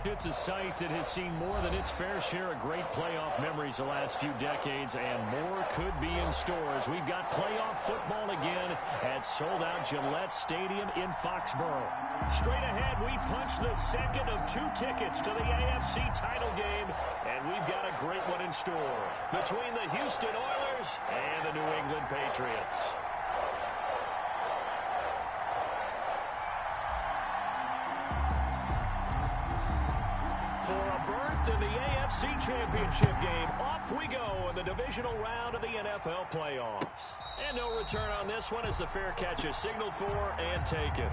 It's a site that has seen more than its fair share of great playoff memories the last few decades, and more could be in store as we've got playoff football again at sold-out Gillette Stadium in Foxborough. Straight ahead, we punch the second of 2 tickets to the AFC title game, and we've got a great one in store between the Houston Oilers and the New England Patriots. In the AFC Championship game, off we go in the divisional round of the NFL playoffs. And no return on this one as the fair catch is signaled for and taken.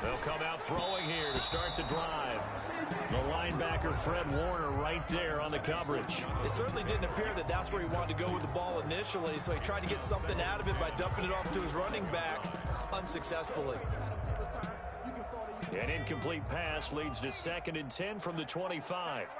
They'll come out throwing here to start the drive. The linebacker, Fred Warner, right there on the coverage. It certainly didn't appear that that's where he wanted to go with the ball initially, so he tried to get something out of it by dumping it off to his running back unsuccessfully. An incomplete pass leads to 2nd and 10 from the 25.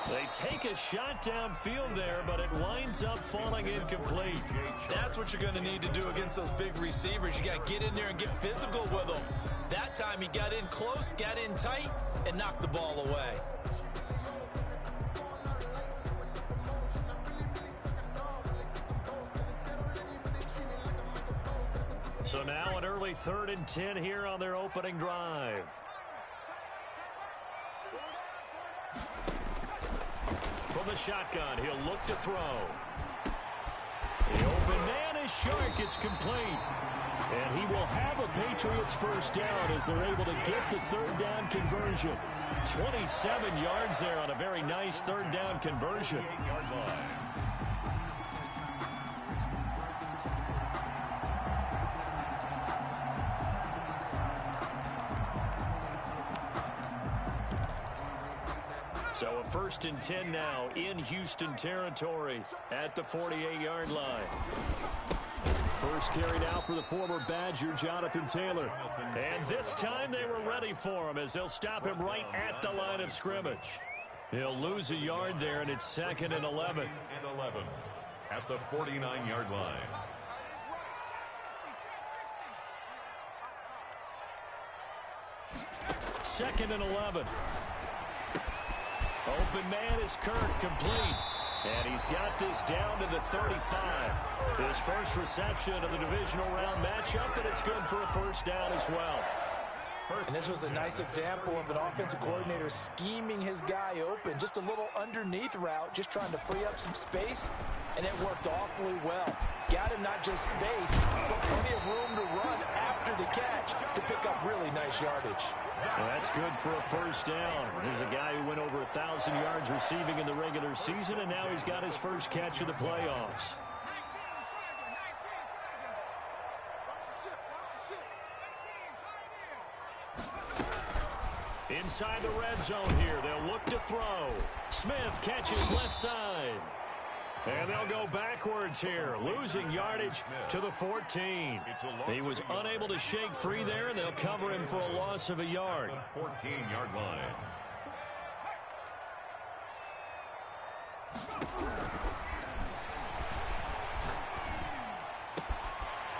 They take a shot downfield there, but it winds up falling incomplete. That's what you're going to need to do against those big receivers. You got to get in there and get physical with them. That time he got in close, got in tight, and knocked the ball away. So now an early 3rd and 10 here on their opening drive. From the shotgun, he'll look to throw. The open man is Shark. It's complete. And he will have a Patriots first down as they're able to get the 3rd down conversion. 27 yards there on a very nice 3rd down conversion. So a 1st and 10 now in Houston territory at the 48-yard line. First carry now for the former Badger, Jonathan Taylor. And this time they were ready for him as they'll stop him right at the line of scrimmage. He'll lose a yard there, and it's 2nd and 11. 2nd and 11 at the 49-yard line. Second and 11. Open man is Kirk, complete. And he's got this down to the 35. His first reception of the divisional round matchup, and it's good for a first down as well. And this was a nice example of an offensive coordinator scheming his guy open. Just a little underneath route, just trying to free up some space, and it worked awfully well. Got him not just space, but plenty of room to run after the catch to pick up really nice yardage. Well, that's good for a first down. There's a guy who went over 1,000 yards receiving in the regular season, and now he's got his first catch of the playoffs. Inside the red zone here, they'll look to throw. Smith catches left side. And they'll go backwards here, losing yardage to the 14. He was unable to shake free there, and they'll cover him for a loss of a yard. 14-yard line.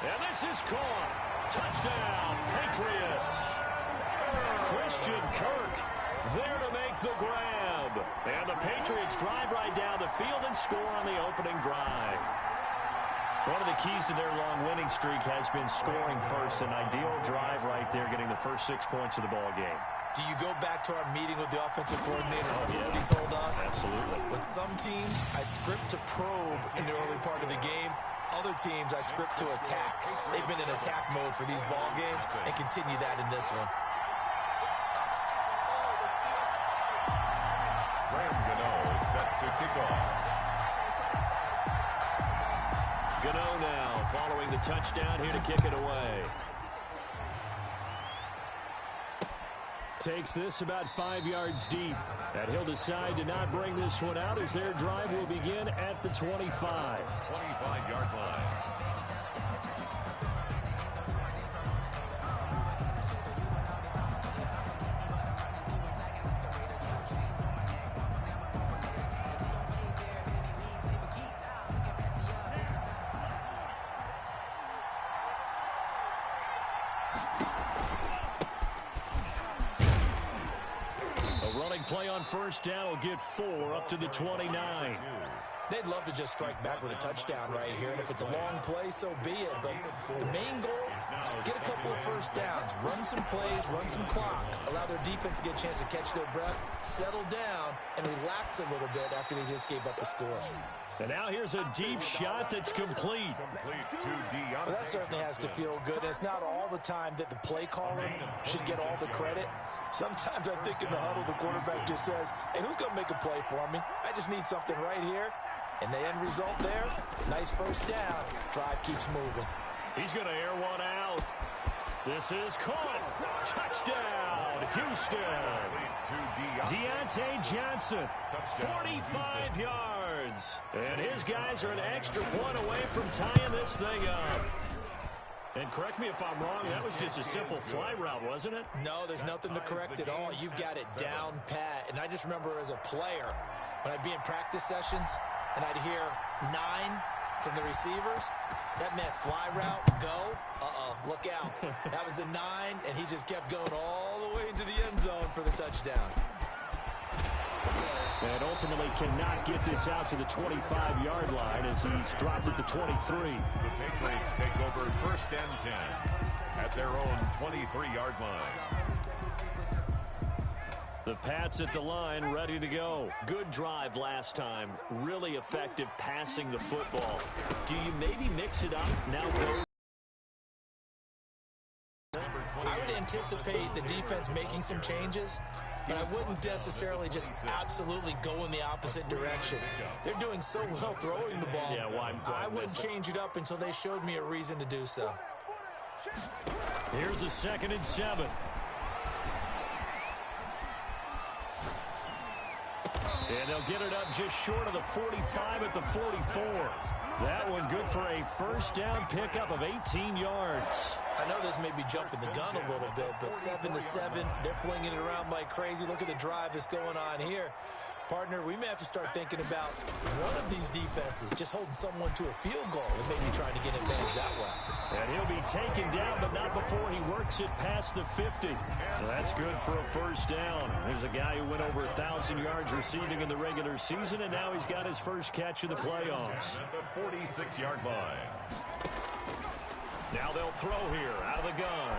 And this is caught. Touchdown, Patriots. Christian Kirk there to make the grab. And the Patriots drive right down the field and score on the opening drive. One of the keys to their long winning streak has been scoring first. An ideal drive right there, getting the first 6 points of the ball game. Do you go back to our meeting with the offensive coordinator? Yeah. He told us? Absolutely. With some teams, I script to probe in the early part of the game. Other teams, I script to attack. They've been in attack mode for these ball games and continue that in this one. Graham Gano set to kick off. Gano now following the touchdown here to kick it away. takes this about 5 yards deep. And he'll decide to not bring this one out as their drive will begin at the 25. 25-yard line. Play on first down will get 4 up to the 29. They'd love to just strike back with a touchdown right here, and if it's a long play, so be it. But the main goal, get a couple of first downs, run some plays, run some clock, allow their defense to get a chance to catch their breath, settle down, and relax a little bit after they just gave up a score. And now here's a deep shot that's complete. Well, that certainly has to feel good. And it's not all the time that the play caller should get all the credit. Sometimes I think in the huddle, the quarterback just says, hey, who's going to make a play for me? I just need something right here. And the end result there, nice first down. Drive keeps moving. He's going to air one out. This is caught. Touchdown, Houston. Deontay Johnson, 45 yards. And his guys are an extra point away from tying this thing up. And correct me if I'm wrong, that was just a simple fly route, wasn't it? No, there's nothing to correct at all. You've got it down pat. And I just remember as a player, when I'd be in practice sessions and I'd hear 9 from the receivers, that meant fly route, go, look out. That was the 9, and he just kept going all the way into the end zone for the touchdown. And ultimately cannot get this out to the 25-yard line as he's dropped at the 23. The Patriots take over first and 10 at their own 23-yard line. The Pats at the line, ready to go. Good drive last time. Really effective passing the football. Do you maybe mix it up now? I would anticipate the defense making some changes, but I wouldn't necessarily just absolutely go in the opposite direction. They're doing so well throwing the ball. Yeah, why I wouldn't change it up until they showed me a reason to do so. Here's a 2nd and 7. And they'll get it up just short of the 45 at the 44. That one good for a first down pickup of 18 yards. I know this may be jumping the gun a little bit, but 7-7, they're flinging it around like crazy. Look at the drive that's going on here. Partner, we may have to start thinking about one of these defenses just holding someone to a field goal and maybe trying to get advantage that way. And he'll be taken down, but not before he works it past the 50. That's good for a first down. There's a guy who went over 1,000 yards receiving in the regular season, and now he's got his first catch of the playoffs. At the 46-yard line. Now they'll throw here out of the gun.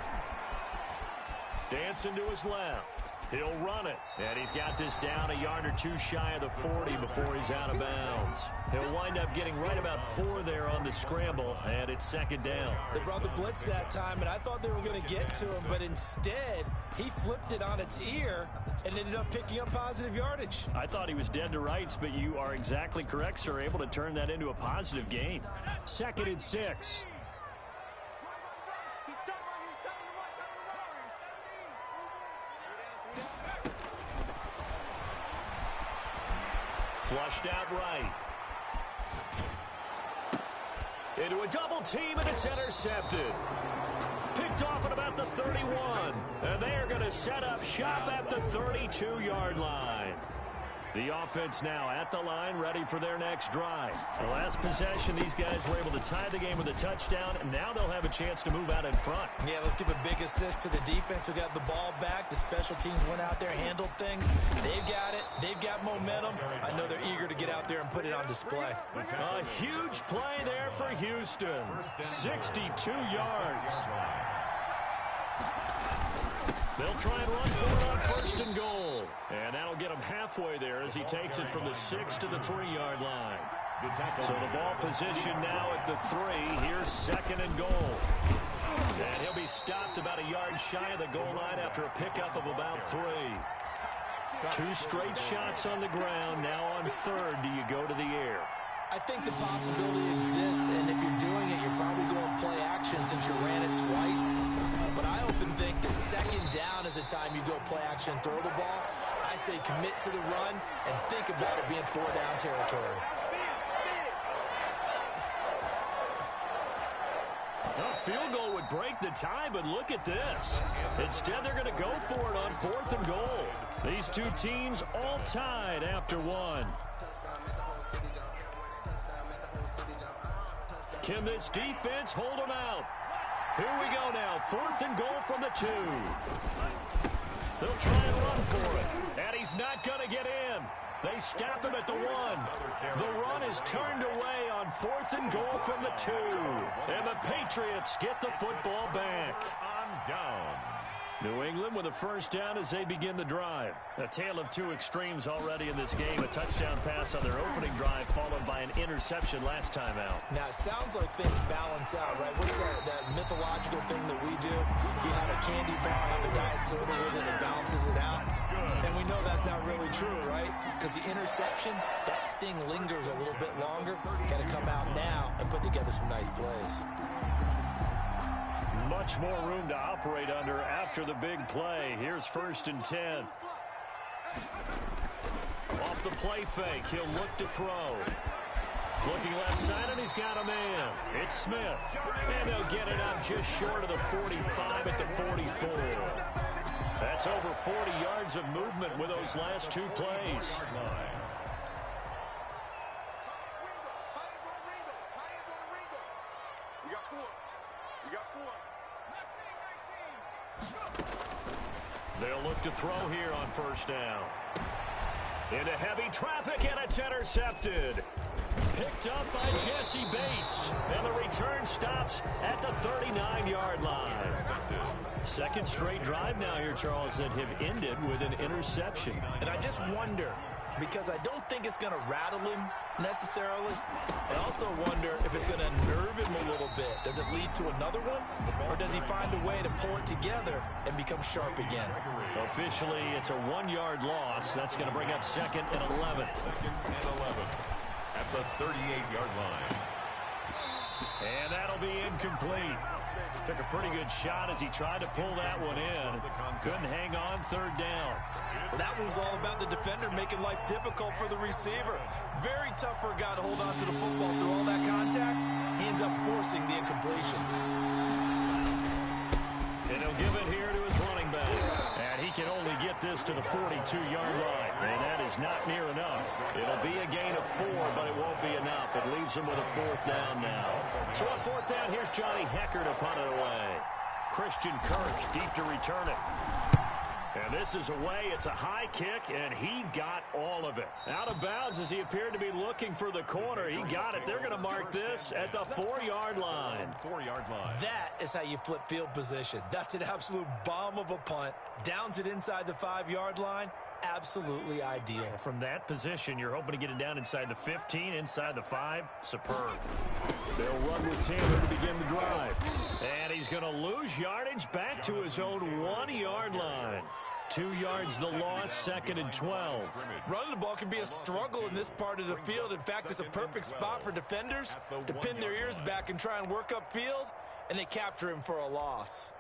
Dancing to his left. He'll run it. And he's got this down a yard or two shy of the 40 before he's out of bounds. He'll wind up getting right about 4 there on the scramble, and it's 2nd down. They brought the blitz that time, and I thought they were going to get to him, but instead he flipped it on its ear and ended up picking up positive yardage. I thought he was dead to rights, but you are exactly correct, sir, able to turn that into a positive gain. 2nd and 6. Flushed out right. Into a double team, and it's intercepted. Picked off at about the 31. And they are going to set up shop at the 32-yard line. The offense now at the line, ready for their next drive. The last possession, these guys were able to tie the game with a touchdown, and now they'll have a chance to move out in front. Yeah, let's give a big assist to the defense who got the ball back. The special teams went out there, handled things. They've got it. They've got momentum. I know they're eager to get out there and put it on display. A huge play there for Houston. 62 yards. They'll try and run for it on 1st and goal. And that'll get him halfway there as he takes it from the 6 to the 3-yard line. So the ball position now at the 3. Here's 2nd and goal. And he'll be stopped about a yard shy of the goal line after a pickup of about 3. 2 straight shots on the ground. Now on 3rd, do you go to the air? I think the possibility exists, and if you're doing it, you're probably going play action since you ran it twice. But I often think that second down is a time you go play action and throw the ball. I say commit to the run and think about it being 4-down territory. A field goal would break the tie, but look at this. Instead, they're going to go for it on 4th and goal. These two teams all tied after one. Can this defense hold them out? Here we go now. 4th and goal from the 2. They'll try and run for it. And he's not going to get in. They stop him at the 1. The run is turned away on 4th and goal from the 2. And the Patriots get the football back. On downs. New England with a first down as they begin the drive. A tale of two extremes already in this game. A touchdown pass on their opening drive followed by an interception last time out. Now, it sounds like things balance out, right? What's that mythological thing that we do? If you have a candy bar, have a diet soda with it, it balances it out. And we know that's not really true, right? Because the interception, that sting lingers a little bit longer. Got to come out now and put together some nice plays. Much more room to operate under after the big play. Here's 1st and 10. Off the play fake, he'll look to throw. Looking left side, and he's got a man. It's Smith. And they'll get it up just short of the 45 at the 44. That's over 40 yards of movement with those last two plays. They'll look to throw here on 1st down. Into heavy traffic, and it's intercepted. Picked up by Jesse Bates. And the return stops at the 39-yard line. Second straight drive now here, Charles, that have ended with an interception. And I just wonder, because I don't think it's going to rattle him necessarily. I also wonder if it's going to nerve him a little bit. Does it lead to another one? Or does he find a way to pull it together and become sharp again? Officially, it's a 1-yard loss. That's going to bring up 2nd and 11. 2nd and 11 at the 38-yard line. And that'll be incomplete. Took a pretty good shot as he tried to pull that one in. Couldn't hang on 3rd down. Well, that one was all about the defender making life difficult for the receiver. Very tough for a guy to hold on to the football through all that contact. He ends up forcing the incompletion. And he'll give it here to his running back. And he can only get this to the 42-yard line. And that is not near enough. It'll be a gain of 4, but it won't be enough. It leaves him with a 4th down now. So on 4th down, here's Johnny Hekker to punt it away. Christian Kirk deep to return it. And this is away. It's a high kick, and he got all of it. Out of bounds as he appeared to be looking for the corner. He got it. They're going to mark this at the 4-yard line. 4-yard line. That is how you flip field position. That's an absolute bomb of a punt. Downs it inside the 5-yard line. Absolutely ideal. From that position, you're hoping to get it down inside the 15, inside the 5. Superb. They'll run with Taylor to begin the drive. And he's going to lose yardage back to his own 1-yard line. 2 yards the loss, 2nd and 12. Running the ball can be a struggle in this part of the field. In fact, it's a perfect spot for defenders to pin their ears back and try and work upfield, and they capture him for a loss.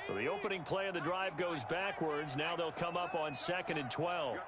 So the opening play of the drive goes backwards. Now they'll come up on 2nd and 12.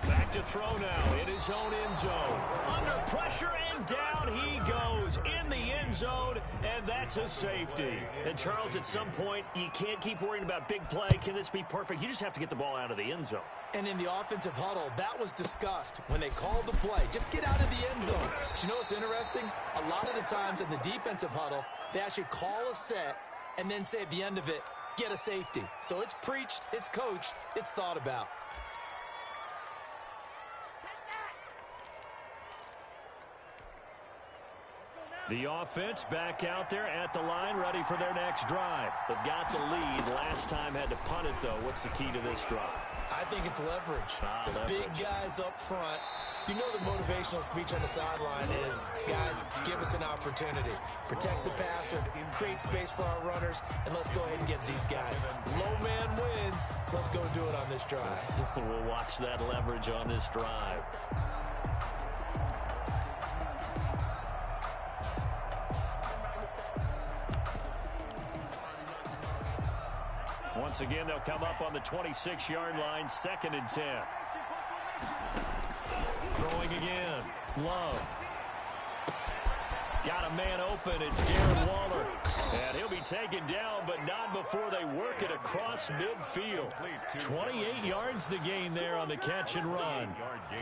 Back to throw now in his own end zone. Under pressure and down he goes in the end zone, and that's a safety. And Charles, at some point, you can't keep worrying about big play. Can this be perfect? You just have to get the ball out of the end zone. And in the offensive huddle, that was discussed when they called the play. Just get out of the end zone. But you know what's interesting? A lot of the times in the defensive huddle, they actually call a set and then say at the end of it, get a safety. So it's preached, it's coached, it's thought about. The offense back out there at the line, ready for their next drive. They've got the lead. Last time had to punt it, though. What's the key to this drive? I think it's leverage. Leverage. Big guys up front, You know the motivational speech on the sideline is, guys, give us an opportunity. Protect the passer, create space for our runners, and let's go ahead and get these guys. Low man wins. Let's go do it on this drive. We'll watch that leverage on this drive. Once again, they'll come up on the 26-yard line, 2nd and 10. Throwing again. Love. Got a man open. It's Darren Waller. And he'll be taken down, but not before they work it across midfield. 28 yards the gain there on the catch and run.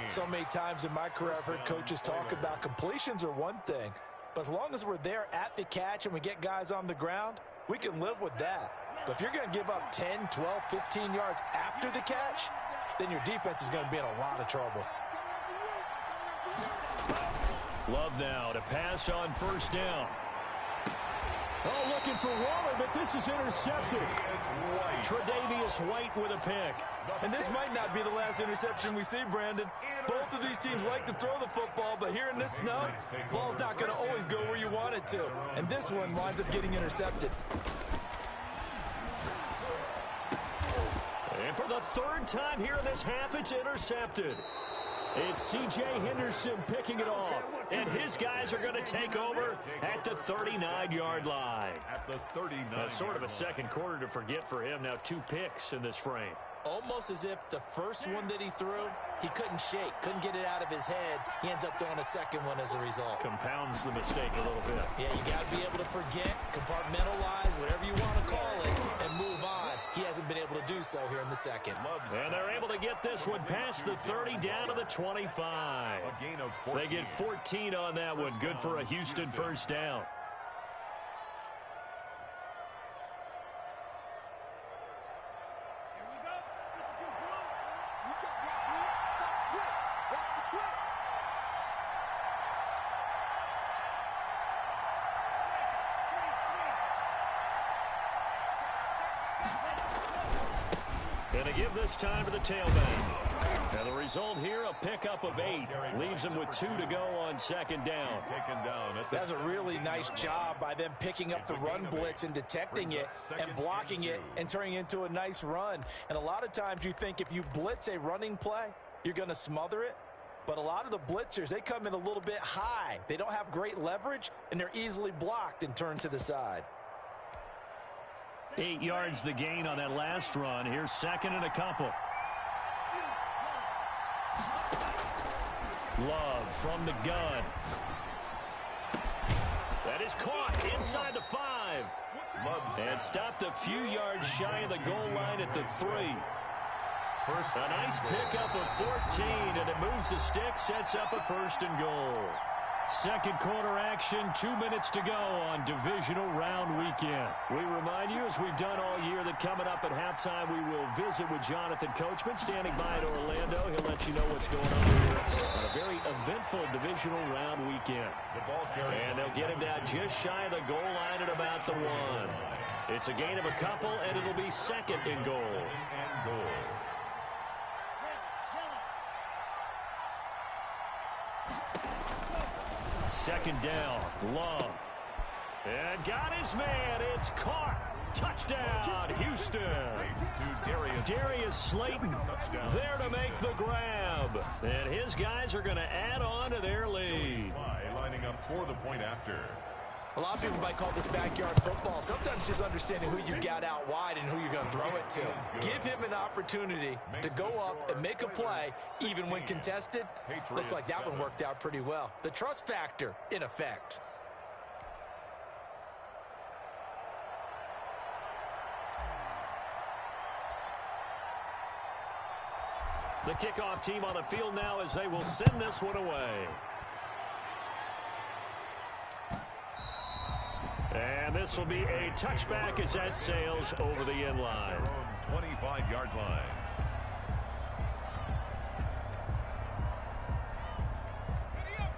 So many times in my career, I've heard coaches talk about completions are one thing. But as long as we're there at the catch and we get guys on the ground, we can live with that. But if you're going to give up 10, 12, 15 yards after the catch, then your defense is going to be in a lot of trouble. Love now to pass on 1st down. Oh, looking for Waller, but this is intercepted. Tre'Davious White with a pick. And this might not be the last interception we see, Brandon. Both of these teams like to throw the football, but here in this snow, ball's not going to always go where you want it to. And this one winds up getting intercepted. And for the 3rd time here in this half, it's intercepted. It's C.J. Henderson picking it off. And his guys are going to take over at the 39-yard line. At the 39. That's sort of a second quarter to forget for him. Now 2 picks in this frame. Almost as if the first one that he threw, he couldn't shake, couldn't get it out of his head. He ends up throwing a second one as a result. Compounds the mistake a little bit. Yeah, you got to be able to forget, compartmentalize, whatever you want to call it, and move on. He hasn't been able to do so here in the second. And they're able to get this one past the 30 down to the 25. They get 14 on that one. Good for a Houston 1st down. Going to give this time to the tailback. And the result here, a pickup of 8. Leaves them with 2 to go on 2nd down. That's a really nice job by them picking up the run blitz and detecting it and blocking it and turning it into a nice run. And a lot of times you think if you blitz a running play, you're going to smother it. But a lot of the blitzers, they come in a little bit high. They don't have great leverage, and they're easily blocked and turned to the side. 8 yards the gain on that last run. Here's 2nd and a couple. Love from the gun. That is caught inside the 5. And stopped a few yards shy of the goal line at the 3. A nice pickup of 14, and it moves the stick, sets up a 1st and goal. Second quarter action, 2 minutes to go on divisional round weekend. We remind you, as we've done all year, that coming up at halftime, we will visit with Jonathan Coachman, standing by in Orlando. He'll let you know what's going on here on a very eventful divisional round weekend. And they'll get him down just shy of the goal line at about the 1. It's a gain of a couple, and it'll be 2nd and goal. Second down, Love. And got his man. It's caught. Touchdown, Houston. Darius Slayton there to make the grab. And his guys are going to add on to their lead. Lining up for the point after. A lot of people might call this backyard football. Sometimes just understanding who you got out wide and who you're going to throw it to. Give him an opportunity to go up and make a play, even when contested. Looks like that one worked out pretty well. The trust factor in effect. The kickoff team on the field now as they will send this one away. And this will be a touchback as that sails over the end line. 25-yard line.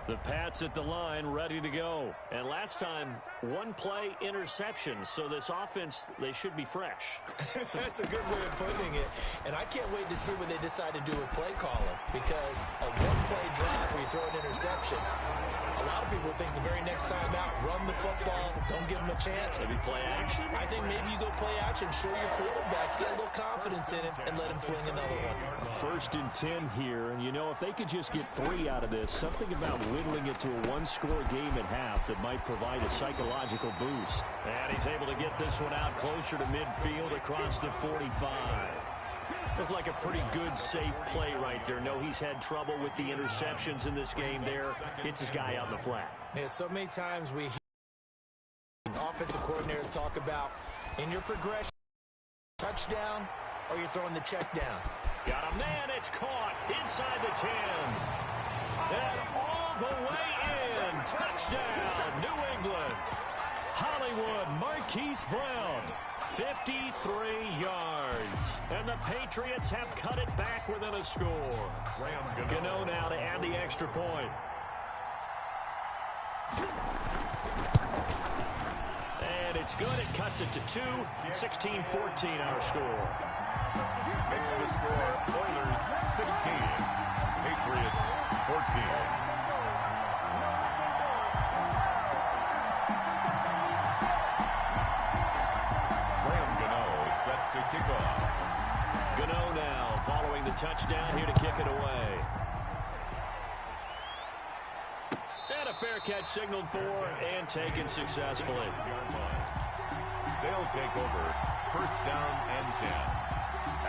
The Pats at the line, ready to go. And last time, one play interception. So this offense, they should be fresh. That's a good way of putting it. And I can't wait to see what they decide to do with play calling. Because a one-play drive where you throw an interception, a lot of people think the very next time out, run the football, don't give them a chance. Maybe play action? I think maybe you go play action, show your quarterback, get a little confidence in him, and let him fling another one. 1st and 10 here. And, you know, if they could just get 3 out of this, something about whittling it to a one-score game at half that might provide a psychological boost. And he's able to get this one out closer to midfield across the 45. Looked like a pretty good, safe play right there. No, he's had trouble with the interceptions in this game there. Gets his guy out in the flat. Yeah, so many times we hear offensive coordinators talk about in your progression, touchdown, or you're throwing the check down. Got a man, it's caught inside the 10. And all the way in. Touchdown, New England. Hollywood Marquise Brown. 53 yards. And the Patriots have cut it back within a score. Gano now to add the extra point. And it's good. It cuts it to 2. 16-14 our score. Makes the score Oilers 16, Patriots 14. Set to kick off. Gano now following the touchdown here to kick it away. And a fair catch signaled for and taken successfully. They'll take over 1st down and 10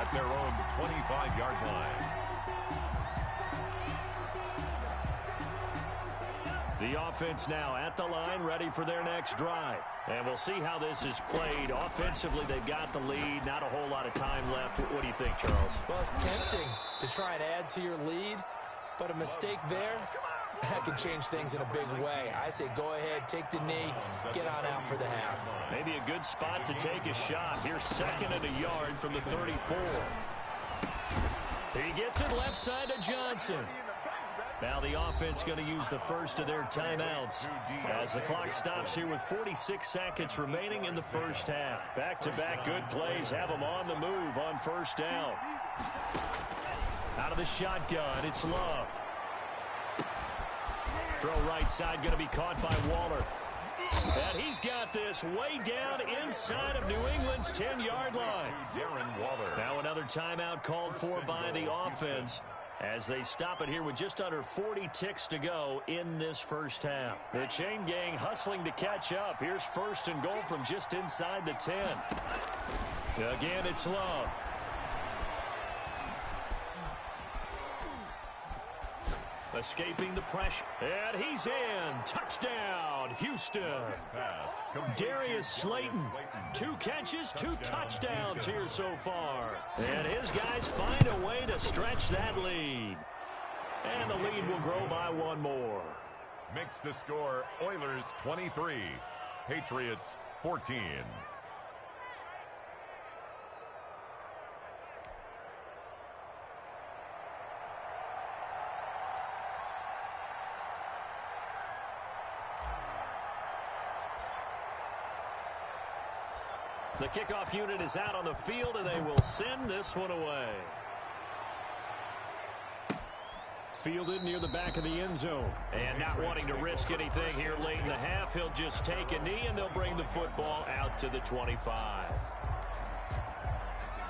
at their own 25-yard line. The offense now at the line, ready for their next drive. And we'll see how this is played. Offensively, they've got the lead. Not a whole lot of time left. What do you think, Charles? Well, it's tempting to try and add to your lead, but a mistake there, that could change things in a big way. I say go ahead, take the knee, get on out for the half. Maybe a good spot to take a shot. Here's 2nd and a yard from the 34. He gets it left side to Johnson. Now the offense going to use the first of their timeouts as the clock stops here with 46 seconds remaining in the first half. Back-to-back good plays have them on the move on 1st down. Out of the shotgun, it's Love. Throw right side going to be caught by Waller. And he's got this way down inside of New England's 10-yard line. Darren Waller. Now another timeout called for by the offense as they stop it here with just under 40 ticks to go in this first half. The chain gang hustling to catch up. Here's 1st and goal from just inside the 10. Again, it's Love. Escaping the pressure. And he's in. Touchdown, Houston. Darius Slayton. 2 catches, 2 touchdowns here so far. And his guys find a way to stretch that lead. And the lead will grow by 1 more. Makes the score Oilers 23, Patriots 14. The kickoff unit is out on the field, and they will send this one away. Fielded near the back of the end zone. And not wanting to risk anything here late in the half, he'll just take a knee, and they'll bring the football out to the 25.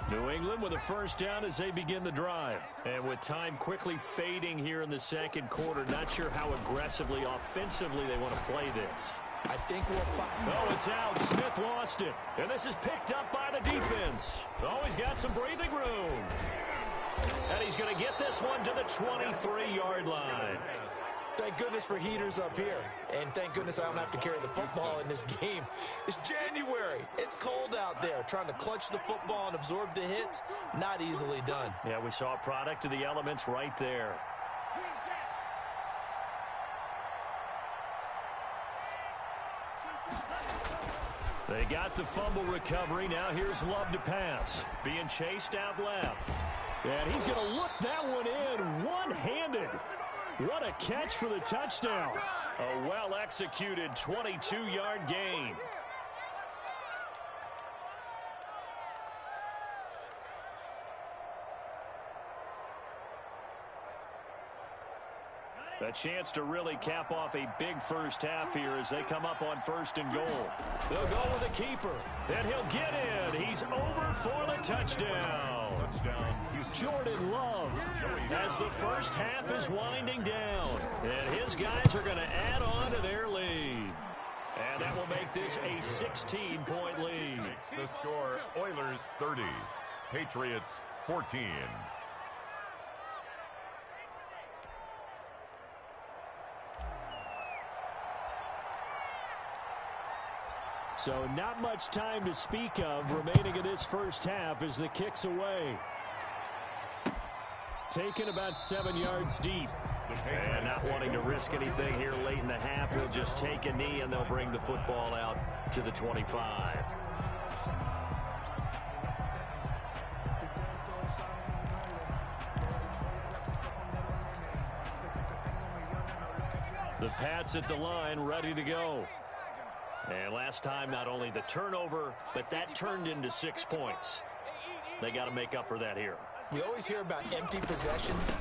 New England with a 1st down as they begin the drive. And with time quickly fading here in the 2nd quarter, not sure how aggressively, offensively they want to play this. I think we'll find. Oh, it's out. Smith lost it. And this is picked up by the defense. Oh, he's got some breathing room. And he's going to get this one to the 23-yard line. Thank goodness for heaters up here. And thank goodness I don't have to carry the football in this game. It's January. It's cold out there. Trying to clutch the football and absorb the hits, not easily done. Yeah, we saw a product of the elements right there. They got the fumble recovery. Now here's Love to pass. Being chased out left. And he's going to look that one in one-handed. What a catch for the touchdown. A well-executed 22-yard gain. A chance to really cap off a big first half here as they come up on 1st and goal. They'll go with the keeper, and he'll get in. He's over for the touchdown. Jordan Love as the first half is winding down. And his guys are going to add on to their lead. And that will make this a 16-point lead. The score, Oilers 30, Patriots 14. So not much time to speak of remaining in this first half as the kick's away. Taken about 7 yards deep. And not wanting to risk anything here late in the half, he'll just take a knee and they'll bring the football out to the 25. The Pats at the line, ready to go. And last time, not only the turnover, but that turned into 6 points. They got to make up for that here. We always hear about empty possessions,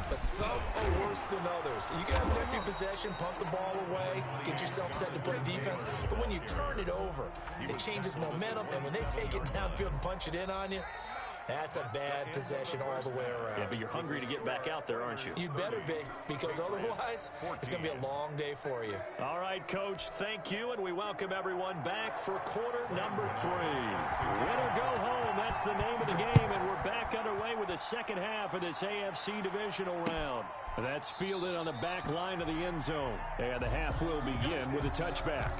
but some are worse than others. You can have an empty possession, pump the ball away, get yourself set to play defense, but when you turn it over, it changes momentum, and when they take it downfield and punch it in on you, that's a bad possession all the way around. Yeah, but you're hungry to get back out there, aren't you? You'd better be, because otherwise, it's going to be a long day for you. All right, Coach, thank you, and we welcome everyone back for quarter number 3. Win or go home, that's the name of the game, and we're back underway with the second half of this AFC divisional round. That's fielded on the back line of the end zone, and the half will begin with a touchback.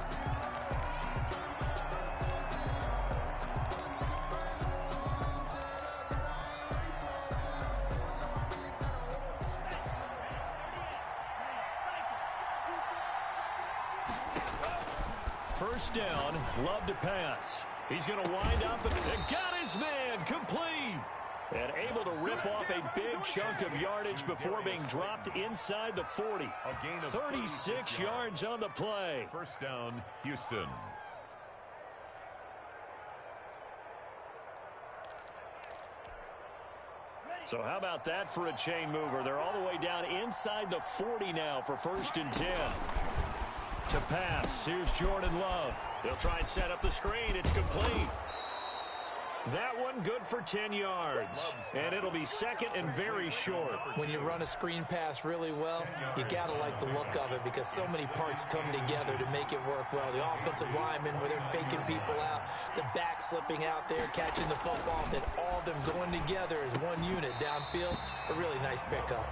First down, Love to pass. He's going to wind up and got his man complete. And able to rip off a big chunk of yardage before being dropped inside the 40. A gain of 36 yards on the play. First down, Houston. So how about that for a chain mover? They're all the way down inside the 40 now for 1st and 10. To pass, here's Jordan Love. They'll try and set up the screen. It's complete. That one good for 10 yards. And it'll be second and very short. When you run a screen pass really well, you got to like the look of it because so many parts come together to make it work well. The offensive linemen, where they're faking people out, the back slipping out there, catching the football, then all of them going together as one unit downfield. A really nice pickup.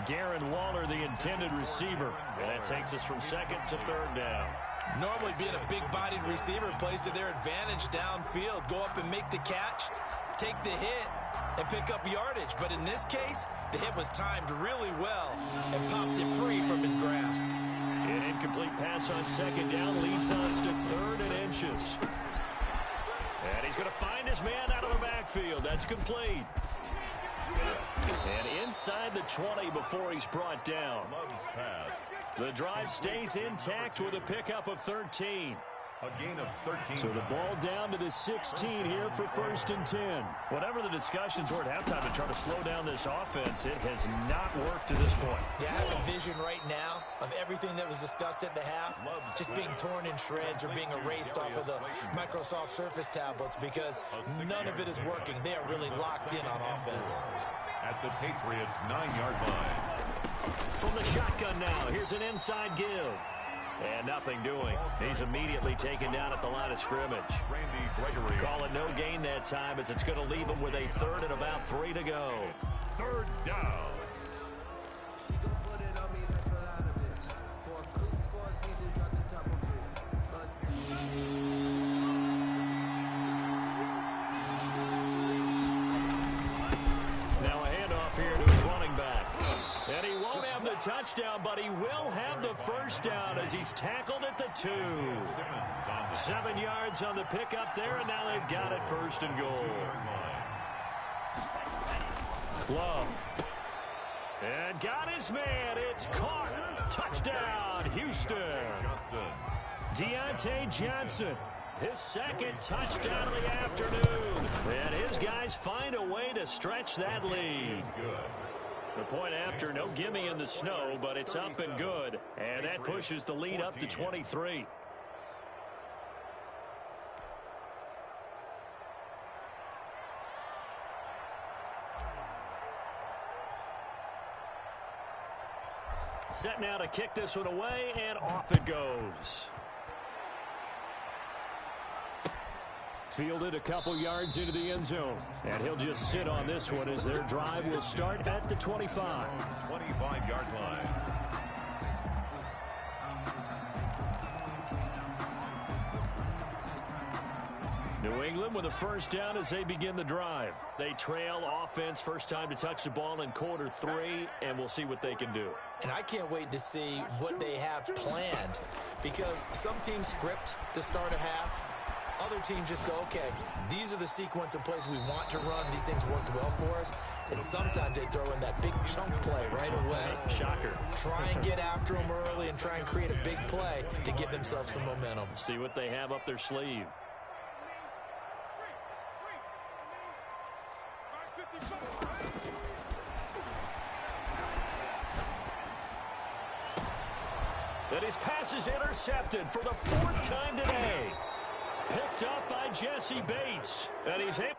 Darren Waller, the intended receiver. And that takes us from second to third down. Normally being a big-bodied receiver plays to their advantage downfield. Go up and make the catch, take the hit, and pick up yardage. But in this case, the hit was timed really well and popped it free from his grasp. An incomplete pass on second down leads us to 3rd and inches. And he's going to find his man out of the backfield. That's complete. And inside the 20 before he's brought down. Love's pass. The drive stays intact with a pickup of 13. A gain of 13. So the ball down to the 16 here for 1st and 10. Whatever the discussions were at halftime to try to slow down this offense, it has not worked to this point. Yeah, I have a vision right now of everything that was discussed at the half just being torn in shreds or being erased off of the Microsoft Surface tablets because none of it is working. They are really locked in on offense. At the Patriots' 9-yard line. From the shotgun now, here's an inside give. And nothing doing. He's immediately taken down at the line of scrimmage. Randy Gregory. Call it no gain that time as it's going to leave him with a 3rd and about 3 to go. 3rd down. Now a handoff here to his running back. And he won't have the touchdown, but he will have the first down as he's tackled at the 2. 7 yards on the pickup there, and now they've got it 1st and goal. Love. And got his man. It's caught. Touchdown, Houston. Deontay Johnson, his second touchdown of the afternoon. And his guys find a way to stretch that lead. The point after, no gimme in the snow, but it's up and good. And that pushes the lead up to 23. Set now to kick this one away, and off it goes. Fielded a couple yards into the end zone. And he'll just sit on this one as their drive will start at the 25. 25-yard line. New England with a first down as they begin the drive. They trail offense, first time to touch the ball in quarter 3, and we'll see what they can do. And I can't wait to see what they have planned, because some teams script to start a half. Other teams just go, okay, these are the sequence of plays we want to run. These things worked well for us. And sometimes they throw in that big chunk play right away. Shocker. Try and get after them early and try and create a big play to give themselves some momentum. See what they have up their sleeve. And his pass is intercepted for the 4th time today. Picked up by Jesse Bates. And he's able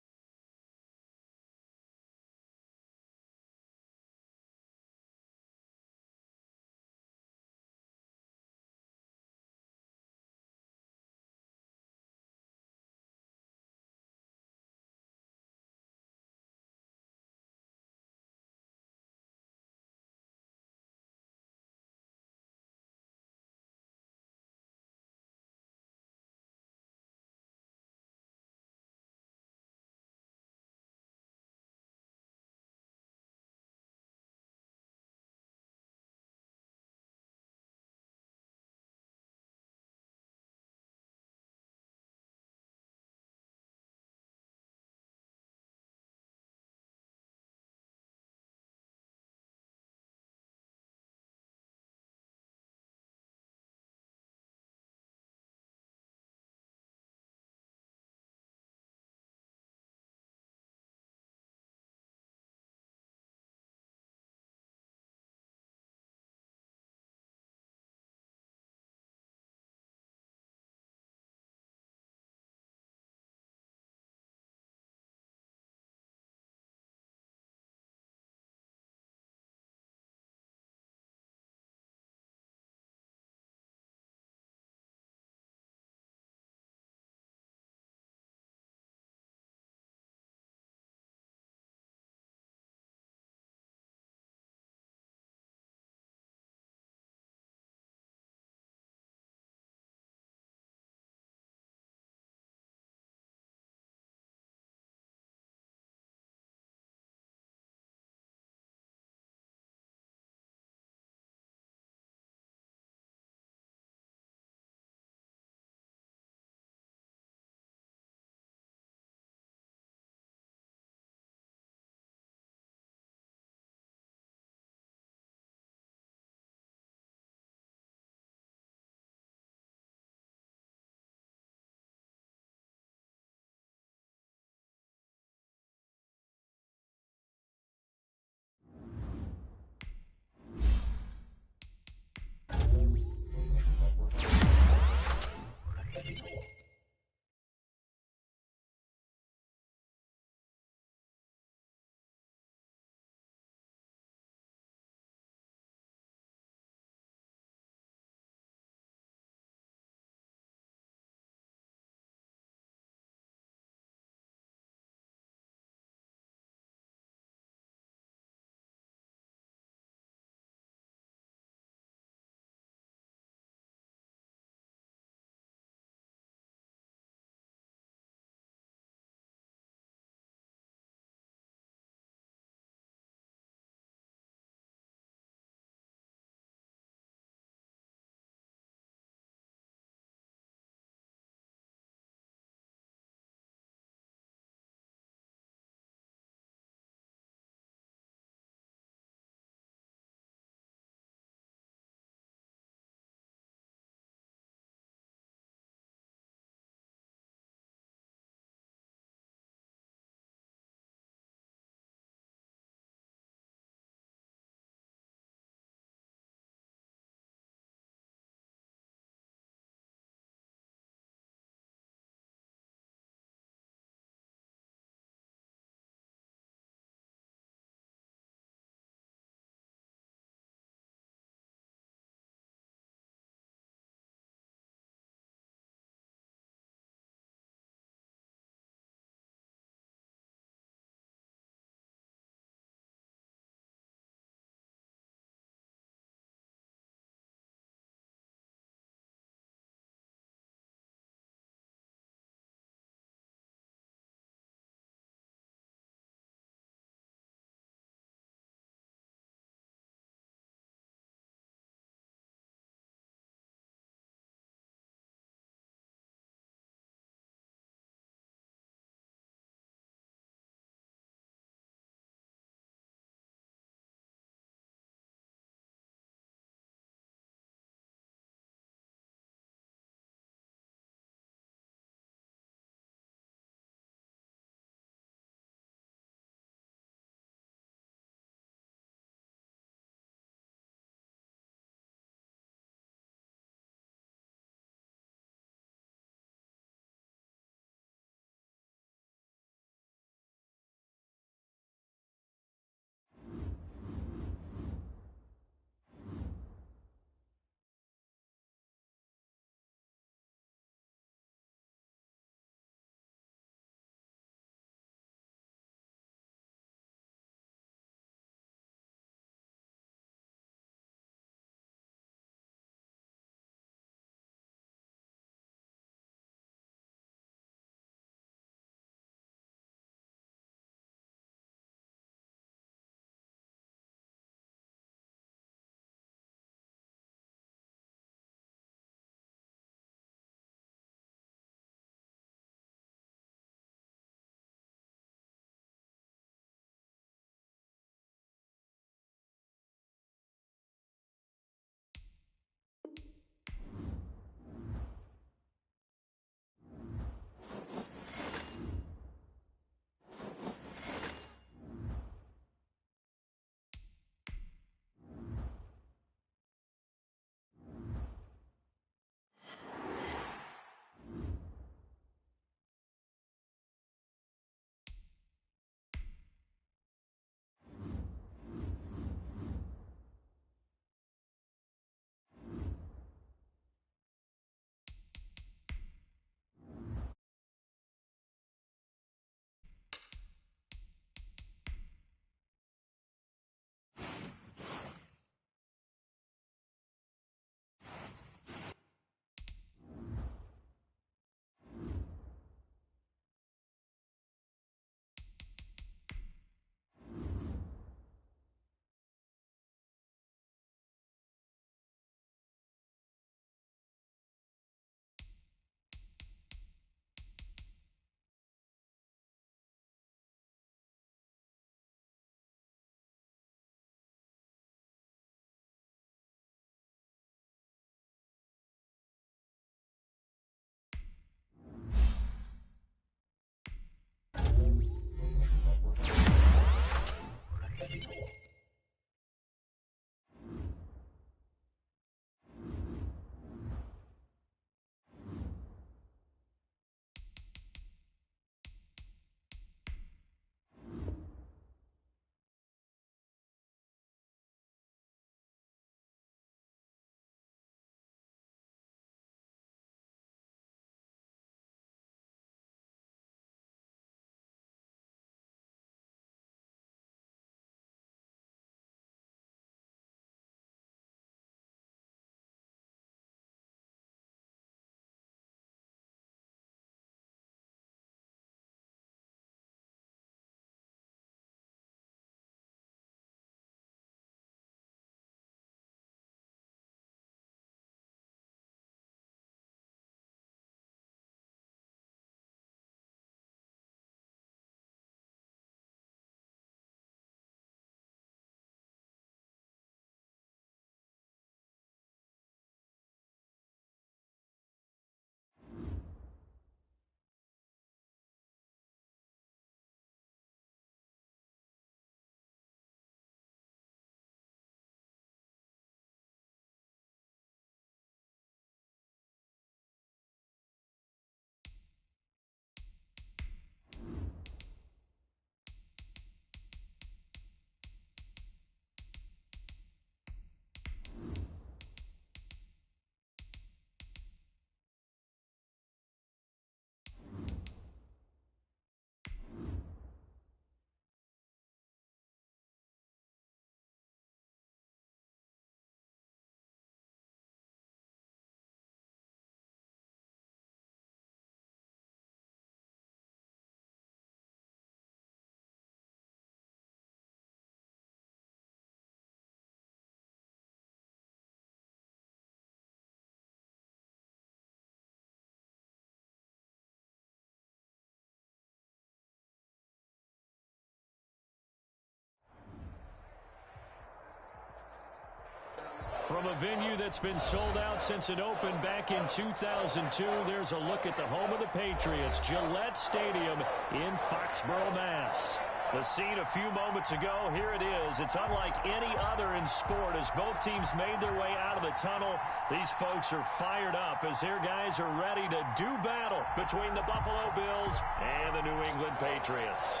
From a venue that's been sold out since it opened back in 2002, there's a look at the home of the Patriots, Gillette Stadium in Foxborough, Mass. The scene a few moments ago, here it is. It's unlike any other in sport as both teams made their way out of the tunnel. These folks are fired up as their guys are ready to do battle between the Buffalo Bills and the New England Patriots.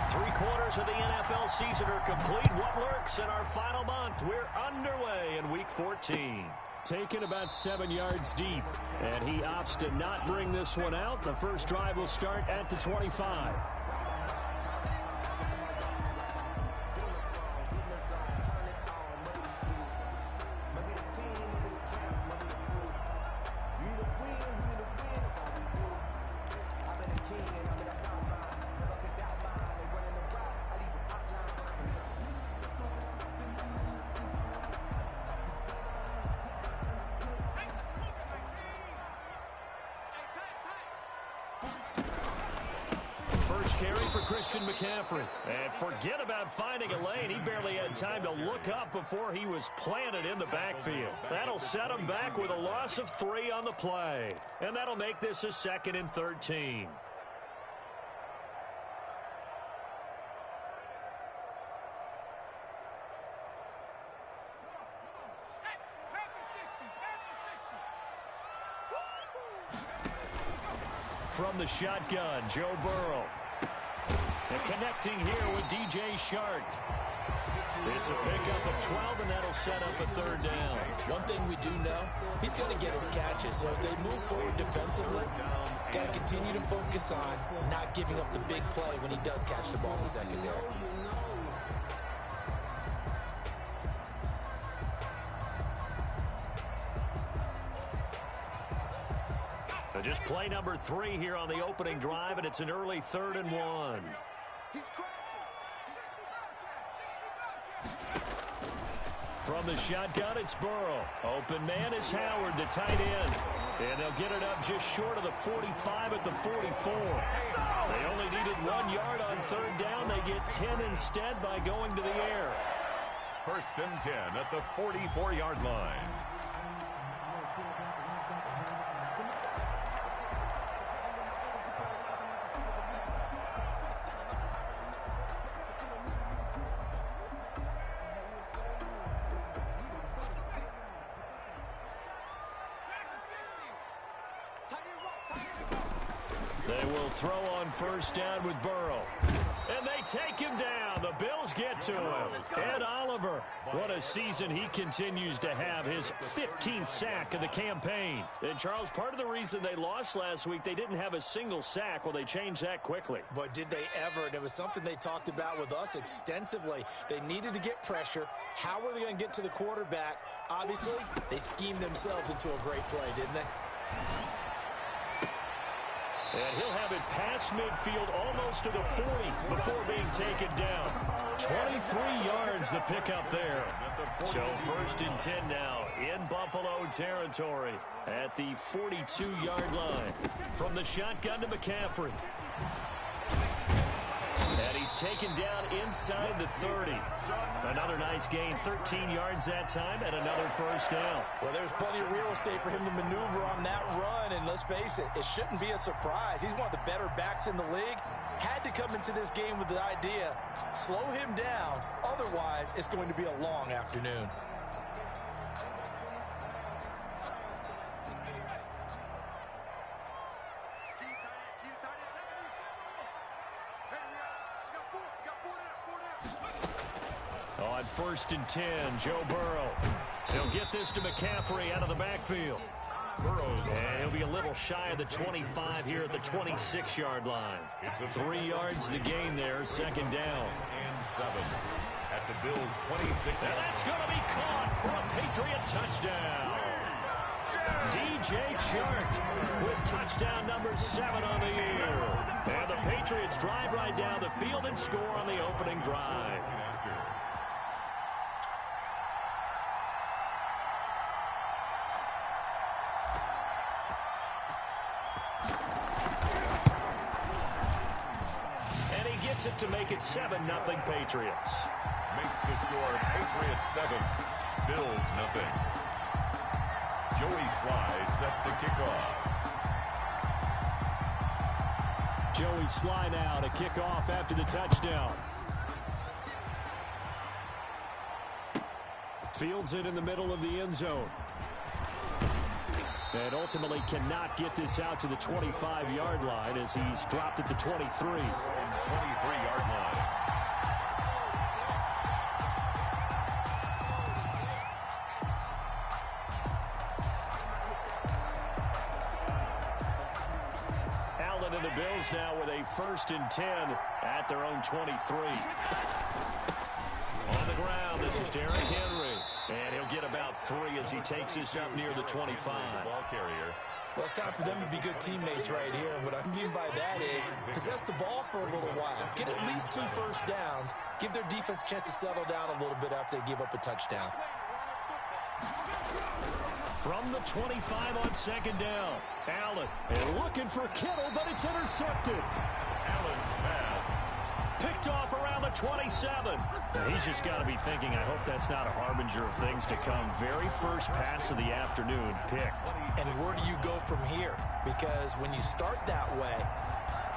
Three-quarters of the NFL season are complete. What lurks in our final month? We're underway in Week 14. Taken about 7 yards deep, and he opts to not bring this one out. The first drive will start at the 25. Carry for Christian McCaffrey. And forget about finding a lane. He barely had time to look up before he was planted in the backfield. That'll set him back with a loss of 3 on the play. And that'll make this a 2nd and 13. From the shotgun, Joe Burrow. And connecting here with DJ Shark. It's a pickup of 12, and that'll set up a 3rd down. One thing we do know, he's going to get his catches. So as they move forward defensively, got to continue to focus on not giving up the big play when he does catch the ball in the secondary. So just play number 3 here on the opening drive, and it's an early 3rd and 1. From the shotgun, it's Burrow. Open man is Howard, the tight end. And they'll get it up just short of the 45 at the 44. They only needed 1 yard on 3rd down. They get 10 instead by going to the air. 1st and 10 at the 44-yard line. They will throw on 1st down with Burrow. And they take him down. The Bills get to him. Ed Oliver, what a season he continues to have. His 15th sack of the campaign. And, Charles, part of the reason they lost last week, they didn't have a single sack. Well, they changed that quickly. But did they ever? And it was something they talked about with us extensively. They needed to get pressure. How were they going to get to the quarterback? Obviously, they schemed themselves into a great play, didn't they? And he'll have it past midfield almost to the 40 before being taken down. 23 yards the pickup there. So 1st and 10 now in Buffalo territory at the 42-yard line. From the shotgun to McCaffrey. And he's taken down inside the 30. Another nice gain, 13 yards that time, and another 1st down. Well, there's plenty of real estate for him to maneuver on that run, and let's face it, it shouldn't be a surprise. He's one of the better backs in the league. Had to come into this game with the idea, slow him down, otherwise it's going to be a long afternoon. On 1st and 10, Joe Burrow. He'll get this to McCaffrey out of the backfield. And he'll be a little shy of the 25 here at the 26-yard line. 3 yards the gain there, 2nd down. And 7 at the Bills' 26. And that's going to be caught for a Patriot touchdown. DJ Chark with touchdown number 7 on the year. And the Patriots drive right down the field and score on the opening drive. it to make it 7-0 Patriots. Makes the score Patriots 7, Bills 0. Joey Sly set to kick off. Joey Sly now to kick off after the touchdown. Fields it in the middle of the end zone. And ultimately cannot get this out to the 25-yard line as he's dropped at the 23. 23-yard line. Allen and the Bills now with a 1st and 10 at their own 23. On the ground, this is Derrick Henry. And he'll get about 3 as he takes this up near the 25. Ball carrier. Well, it's time for them to be good teammates right here. And what I mean by that is possess the ball for a little while. Get at least 2 first downs. Give their defense a chance to settle down a little bit after they give up a touchdown. From the 25 on 2nd down. Allen and looking for Kittle, but it's intercepted. Allen's pass. Picked off around the 27. He's just got to be thinking, I hope that's not a harbinger of things to come. Very first pass of the afternoon picked. And where do you go from here? Because when you start that way,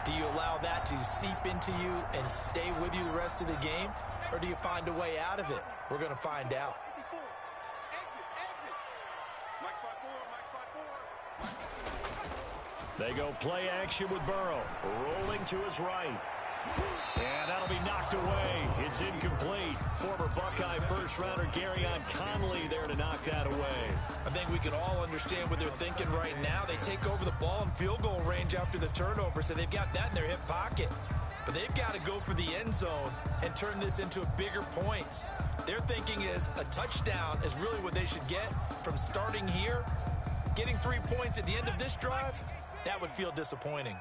do you allow that to seep into you and stay with you the rest of the game? Or do you find a way out of it? We're going to find out. They go play action with Burrow. Rolling to his right. And that'll be knocked away. It's incomplete. Former Buckeye first-rounder Garyon Conley there to knock that away. I think we can all understand what they're thinking right now. They take over the ball in field goal range after the turnover, so they've got that in their hip pocket. But they've got to go for the end zone and turn this into bigger points. Their thinking is a touchdown is really what they should get from starting here. Getting 3 points at the end of this drive, that would feel disappointing.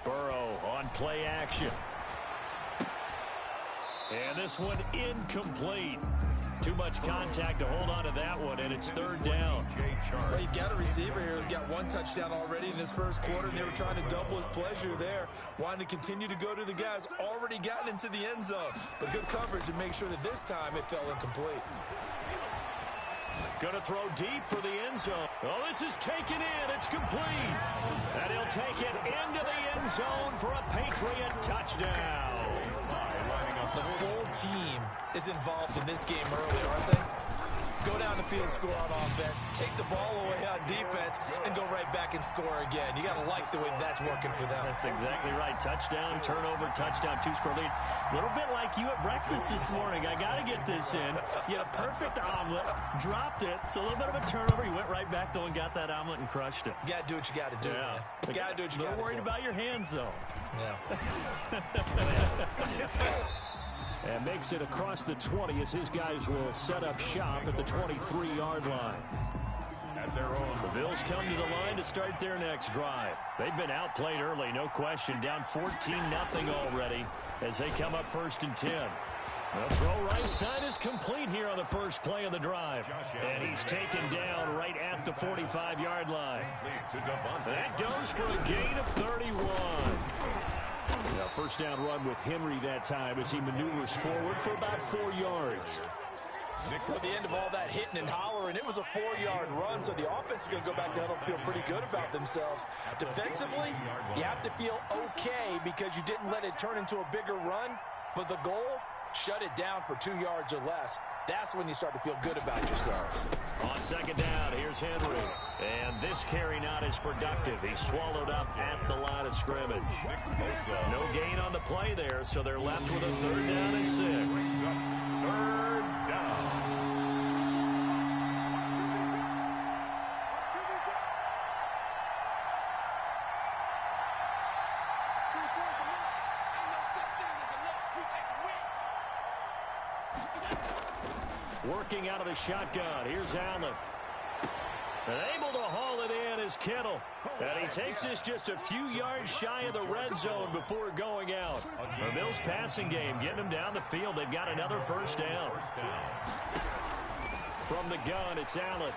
Burrow on play action. And this one incomplete. Too much contact to hold on to that one, and it's 3rd down. Well, you've got a receiver here who's got 1 touchdown already in this first quarter, and they were trying to double his pleasure there, wanting to continue to go to the guys already gotten into the end zone. But good coverage to make sure that this time it fell incomplete. Going to throw deep for the end zone. Oh, this is taken in. It's complete. And he'll take it into the end zone for a Patriot touchdown. The full team is involved in this game early, aren't they? Go down the field, score on offense, take the ball away on defense, and go right back and score again. You got to like the way that's working for them. That's exactly right. Touchdown, turnover, touchdown, 2-score lead. A little bit like you at breakfast this morning. I got to get this in. You had a perfect omelet, dropped it, so a little bit of a turnover. You went right back, though, and got that omelet and crushed it. You got to do what you got to do, man. You got to do what you got to do. A little worried about your hands, though. Yeah. And makes it across the 20 as his guys will set up shop at the 23-yard line. At their own. The Bills come to the line to start their next drive. They've been outplayed early, no question. Down 14-0 already as they come up 1st and 10. The throw right side is complete here on the first play of the drive. And he's taken down right at the 45-yard line. That goes for a gain of 31. Yeah, first down run with Henry that time as he maneuvers forward for about 4 yards. At the end of all that hitting and hollering, it was a 4-yard run, so the offense is going to go back down and feel pretty good about themselves. Defensively, you have to feel okay because you didn't let it turn into a bigger run, but the goal, shut it down for 2 yards or less. That's when you start to feel good about yourselves. On 2nd down, here's Henry. And this carry not as productive. He's swallowed up at the line of scrimmage. No gain on the play there, so they're left with a 3rd down and 6. 3rd down. Working out of the shotgun. Here's Allen. And able to haul it in is Kittle. And he takes this just a few yards shy of the red zone before going out. The Bills passing game getting them down the field. They've got another 1st down. From the gun, it's Allen.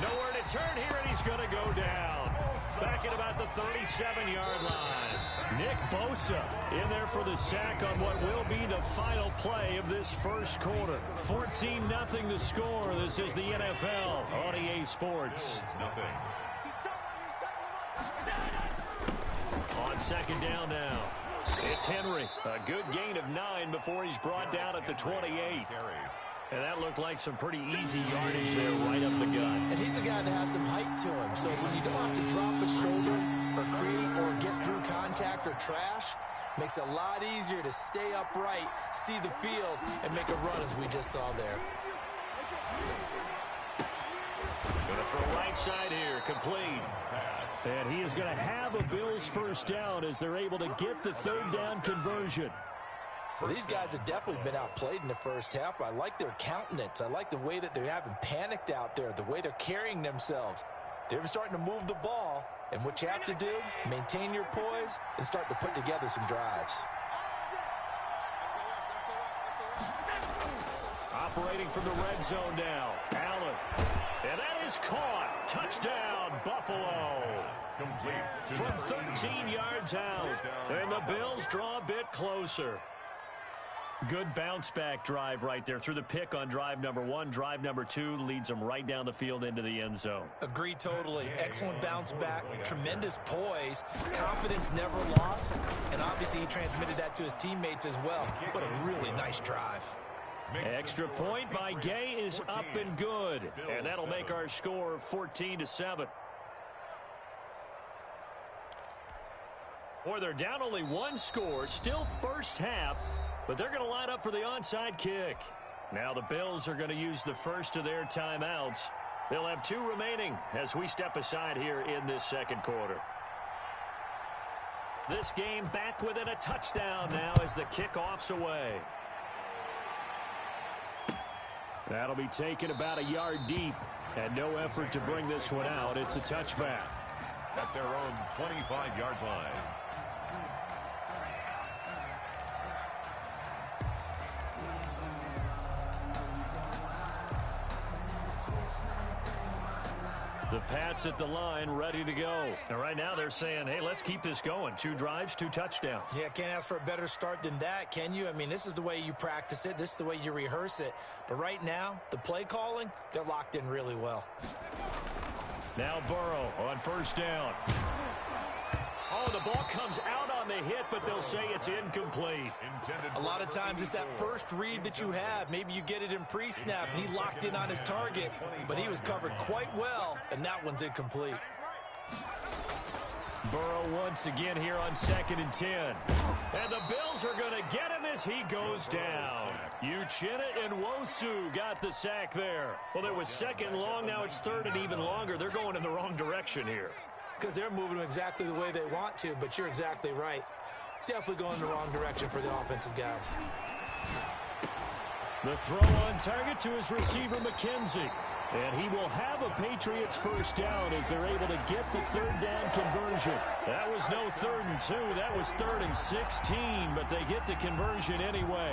Nowhere to return here, and he's going to go down. Back at about the 37-yard line. Nick Bosa in there for the sack on what will be the final play of this first quarter. 14-0 the score. This is the NFL on EA Sports. On second down now, it's Henry. A good gain of 9 before he's brought down at the 28. And that looked like some pretty easy yardage there right up the gut. And he's a guy that has some height to him. So when you don't have to drop a shoulder or create or get through contact or trash, makes it a lot easier to stay upright, see the field, and make a run as we just saw there. Going to throw right side here, complete. And he is going to have a Bills first down as they're able to get the third down conversion. Well, these guys have definitely been outplayed in the first half. I like their countenance. I like the way that they haven't panicked out there, the way they're carrying themselves. They're starting to move the ball, and what you have to do, maintain your poise and start to put together some drives. Operating from the red zone now, Allen. And that is caught. Touchdown, Buffalo. From 13 yards out. And the Bills draw a bit closer. Good bounce-back drive right there through the pick on drive number 1. Drive number 2 leads them right down the field into the end zone. Agree totally. Excellent bounce back, tremendous poise, confidence never lost, and obviously he transmitted that to his teammates as well. What a really nice drive. Extra point by Gay is up and good, and that'll make our score 14-7. Boy, they're down only 1 score, still first half. But they're going to line up for the onside kick. Now the Bills are going to use the first of their timeouts. They'll have 2 remaining as we step aside here in this second quarter. This game back within a touchdown now as the kickoff's away. That'll be taken about a yard deep. And no effort to bring this one out. It's a touchback. At their own 25-yard line. The Pats at the line, ready to go. And right now they're saying, hey, let's keep this going. 2 drives, 2 touchdowns. Yeah, can't ask for a better start than that, can you? I mean, this is the way you practice it. This is the way you rehearse it. But right now, the play calling, they're locked in really well. Now Burrow on first down. Oh, the ball comes out on the hit, but they'll say it's incomplete. A lot of times it's that first read that you have. Maybe you get it in pre-snap, and he locked in on his target, but he was covered quite well, and that one's incomplete. Burrow once again here on 2nd and 10. And the Bills are going to get him as he goes down. Uchenna and Nwosu got the sack there. Well, it was 2nd and long. Now it's 3rd and even longer. They're going in the wrong direction here. Because they're moving them exactly the way they want to, but you're exactly right. Definitely going in the wrong direction for the offensive guys. The throw on target to his receiver, McKenzie. And he will have a Patriots first down as they're able to get the 3rd down conversion. That was no 3rd and 2. That was 3rd and 16, but they get the conversion anyway.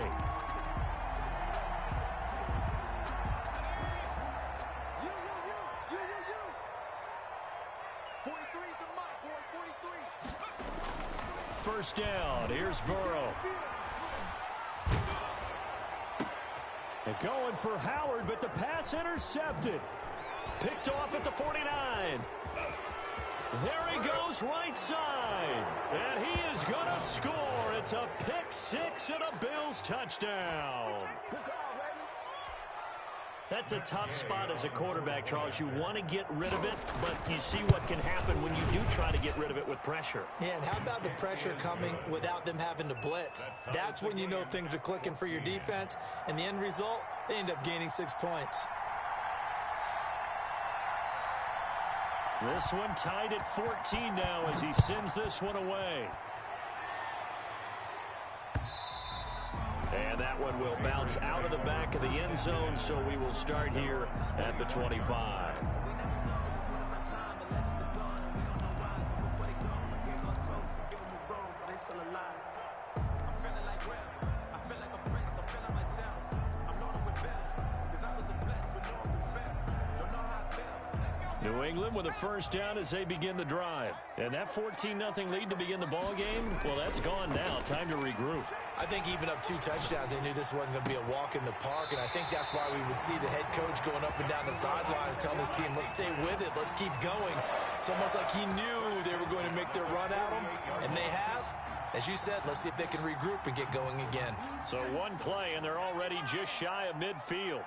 First down. Here's Burrow. And going for Howard, but the pass intercepted. Picked off at the 49. There he goes right side. And he is going to score. It's a pick 6 and a Bills touchdown. That's a tough spot as a quarterback, Charles. You want to get rid of it, but you see what can happen when you do try to get rid of it with pressure. Yeah, and how about the pressure coming without them having to blitz? That's when you know things are clicking for your defense, and the end result, they end up gaining 6 points. This one tied at 14 now as he sends this one away. And that one will bounce out of the back of the end zone, so we will start here at the 25. New New England with a first down as they begin the drive. And that 14-0 lead to begin the ball game, well, that's gone now. Time to regroup. I think even up 2 touchdowns, they knew this wasn't going to be a walk in the park, and I think that's why we would see the head coach going up and down the sidelines telling his team, let's stay with it, let's keep going. It's almost like he knew they were going to make their run at him, and they have. As you said, let's see if they can regroup and get going again. So one play, and they're already just shy of midfield.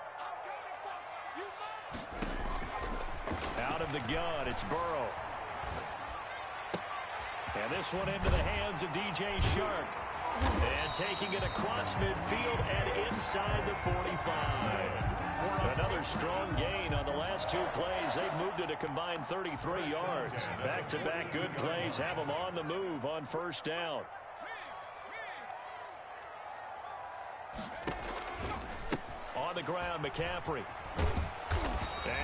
Out of the gun, it's Burrow. And this one into the hands of DJ Chark. And taking it across midfield and inside the 45. Another strong gain on the last 2 plays. They've moved it a combined 33 yards. Back-to-back good plays have them on the move on first down. On the ground, McCaffrey.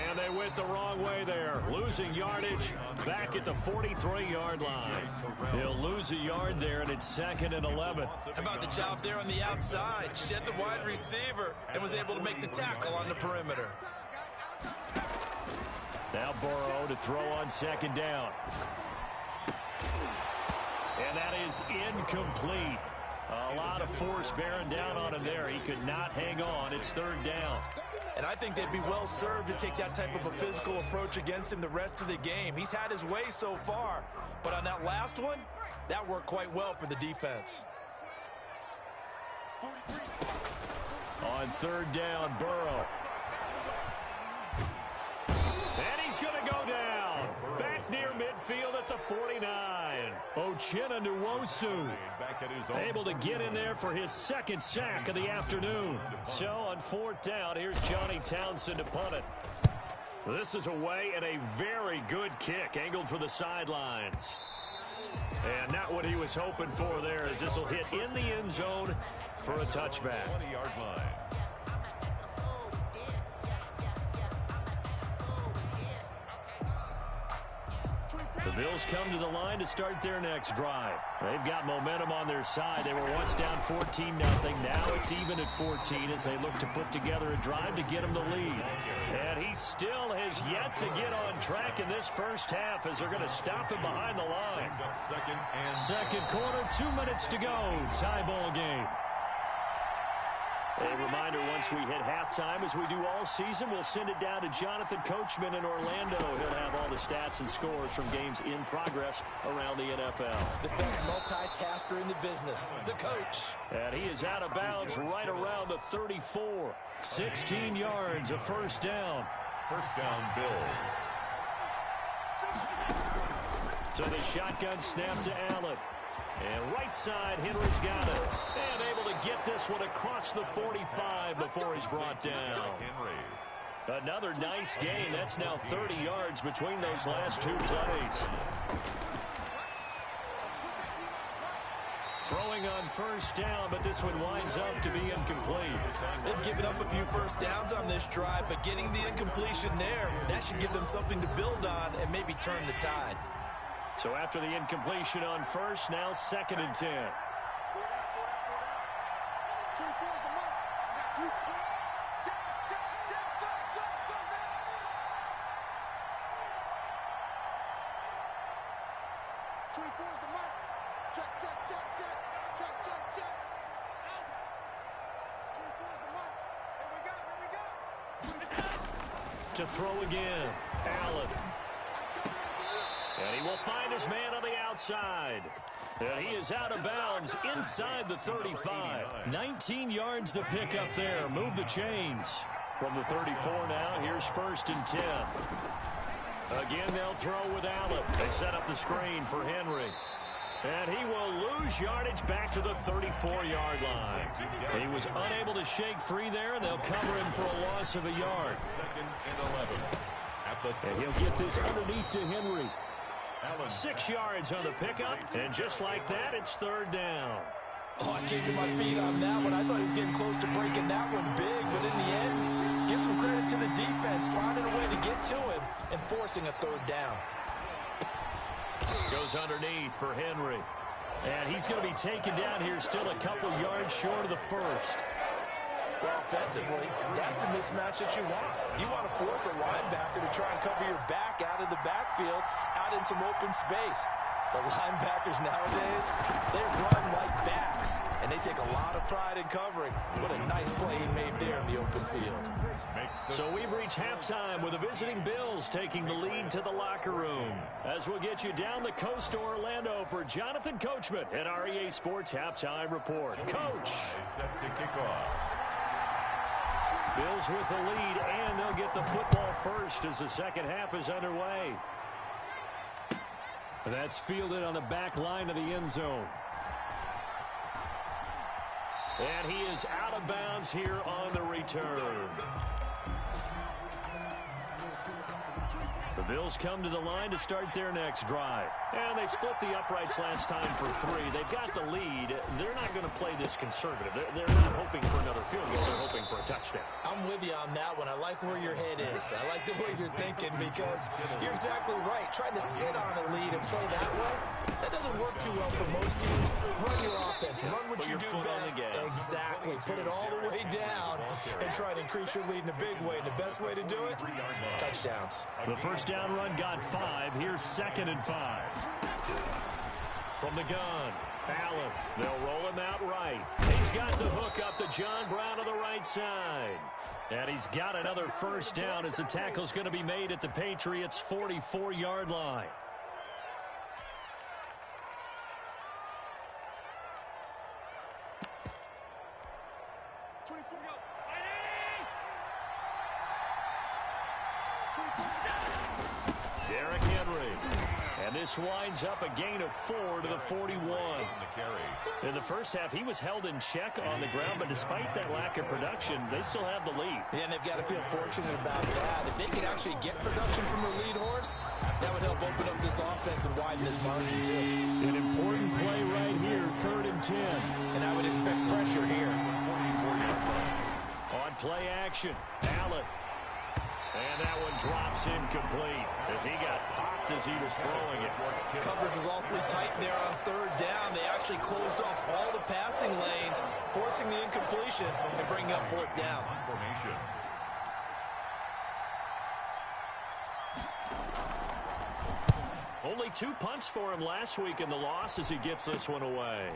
And they went the wrong way there. Losing yardage back at the 43-yard line. He'll lose a yard there, and it's 2nd and 11. How about the job there on the outside? Shed the wide receiver and was able to make the tackle on the perimeter. Now Burrow to throw on 2nd down. And that is incomplete. A lot of force bearing down on him there. He could not hang on. It's 3rd down. And I think they'd be well served to take that type of a physical approach against him the rest of the game. He's had his way so far. But on that last one, that worked quite well for the defense. On 3rd down, Burrow. And he's going to go down. Back near midfield at the 49. Uchenna Nwosu able to get in there for his 2nd sack of the afternoon. So on 4th down, here's Johnny Townsend to punt it. This is away and a very good kick angled for the sidelines. And not what he was hoping for there, as this will hit in the end zone for a touchback. 20-yard line. The Bills come to the line to start their next drive. They've got momentum on their side. They were once down 14-0. Now it's even at 14 as they look to put together a drive to get them the lead. And he still has yet to get on track in this first half as they're going to stop him behind the line. Second quarter, 2 minutes to go. Tie ball game. A reminder, once we hit halftime, as we do all season, we'll send it down to Jonathan Coachman in Orlando. He'll have all the stats and scores from games in progress around the NFL. The best multitasker in the business, the coach. And he is out of bounds right around the 34. 16 yards, a first down. First down, Bills. So the shotgun snap to Allen. And right side, Henry's got it. And able to get this one across the 45 before he's brought down. Another nice gain. That's now 30 yards between those last 2 plays. Throwing on first down, but this one winds up to be incomplete. They've given up a few first downs on this drive, but getting the incompletion there, that should give them something to build on and maybe turn the tide. So after the incompletion on first, now 2nd and 10. To throw again, Allen. And he will find his man on the outside. And he is out of bounds inside the 35. 19 yards to pick up there. Move the chains. From the 34 now, here's 1st and 10. Again, they'll throw with Allen. They set up the screen for Henry. And he will lose yardage back to the 34-yard line. He was unable to shake free there, and they'll cover him for a loss of a yard. 2nd and 11. And he'll get this underneath to Henry. 6 yards on the pickup, and just like that, it's 3rd down. Oh, I came to my feet on that one. I thought he was getting close to breaking that one big, but in the end, give some credit to the defense, finding a way to get to him and forcing a 3rd down. Goes underneath for Henry. And he's going to be taken down here still a couple yards short of the first. Well, offensively, that's the mismatch that you want. You want to force a linebacker to try and cover your back out of the backfield, out in some open space. The linebackers nowadays, they run like backs, and they take a lot of pride in covering. What a nice play he made there in the open field. So we've reached halftime with the visiting Bills taking the lead to the locker room. As we'll get you down the coast to Orlando for Jonathan Coachman at our EA Sports Halftime Report. Coach. Set to kick off. Bills with the lead, and they'll get the football first as the second half is underway. That's fielded on the back line of the end zone. And he is out of bounds here on the return. The Bills come to the line to start their next drive. And they split the uprights last time for 3. They've got the lead. They're not going to play this conservative. They're not hoping for another field goal. They're hoping for a touchdown. I'm with you on that one. I like where your head is. I like the way you're thinking because you're exactly right. Trying to sit on a lead and play that way, that doesn't work too well for most teams. Run your offense. Run what you do best. Exactly. Put it all the way down and try to increase your lead in a big way. And the best way to do it, touchdowns. The first down run got 5. Here's 2nd and 5. From the gun, Allen. They'll roll him out right. He's got the hook up to John Brown to the right side. And he's got another first down as the tackle's going to be made at the Patriots' 44-yard line. Derrick Henry. And this winds up a gain of 4 to the 41. In the first half, he was held in check on the ground, but despite that lack of production, they still have the lead. Yeah, and they've got to feel fortunate about that. If they could actually get production from their lead horse, that would help open up this offense and widen this margin, too. An important play right here, 3rd and 10. And I would expect pressure here. On play action, Allen. And that one drops incomplete as he got popped as he was throwing it. Coverage was awfully tight there on 3rd down. They actually closed off all the passing lanes, forcing the incompletion and bringing up 4th down. Only 2 punts for him last week in the loss as he gets this one away.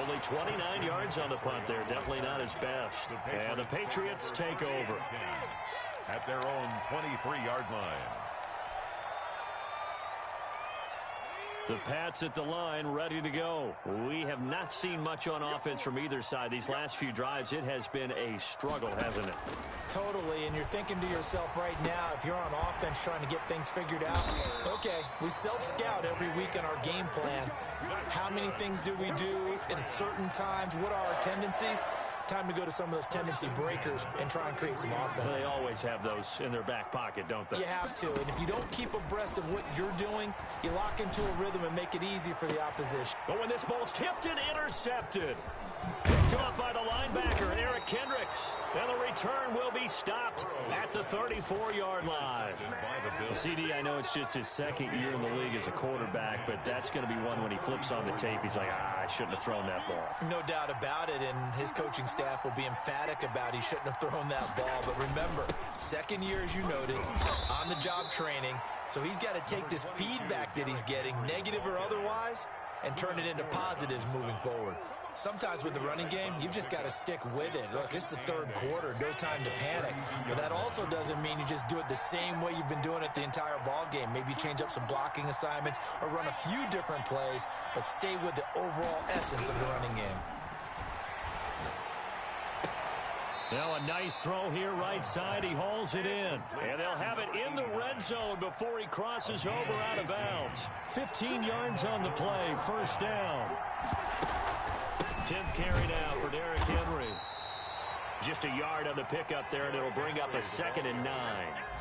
Only 29 yards on the punt there. Definitely not his best. And the Patriots take over at their own 23-yard line. The Pats at the line, ready to go. We have not seen much on offense from either side. These last few drives, it has been a struggle, hasn't it? Totally, and you're thinking to yourself right now, if you're on offense trying to get things figured out, okay, we self-scout every week in our game plan. How many things do we do at certain times? What are our tendencies? Time to go to some of those tendency breakers and try and create some offense. They always have those in their back pocket, don't they? You have to, and if you don't keep abreast of what you're doing, you lock into a rhythm and make it easy for the opposition. But when this ball's tipped and intercepted, picked up by the linebacker, Eric Kendricks. And the return will be stopped at the 34-yard line. CD, I know it's just his 2nd year in the league as a quarterback, but that's going to be one when he flips on the tape. He's like, I shouldn't have thrown that ball. No doubt about it, and his coaching staff will be emphatic about he shouldn't have thrown that ball. But remember, 2nd year, as you noted, on-the-job training. So he's got to take this feedback that he's getting, negative or otherwise, and turn it into positives moving forward. Sometimes with the running game, you've just got to stick with it. Look, it's the 3rd quarter, no time to panic. But that also doesn't mean you just do it the same way you've been doing it the entire ball game. Maybe change up some blocking assignments or run a few different plays, but stay with the overall essence of the running game. Now a nice throw here right side. He hauls it in. And they'll have it in the red zone before he crosses over out of bounds. 15 yards on the play. 1st down. 10th carry now for Derrick Henry. Just a yard on the pickup there, and it'll bring up a 2nd and 9.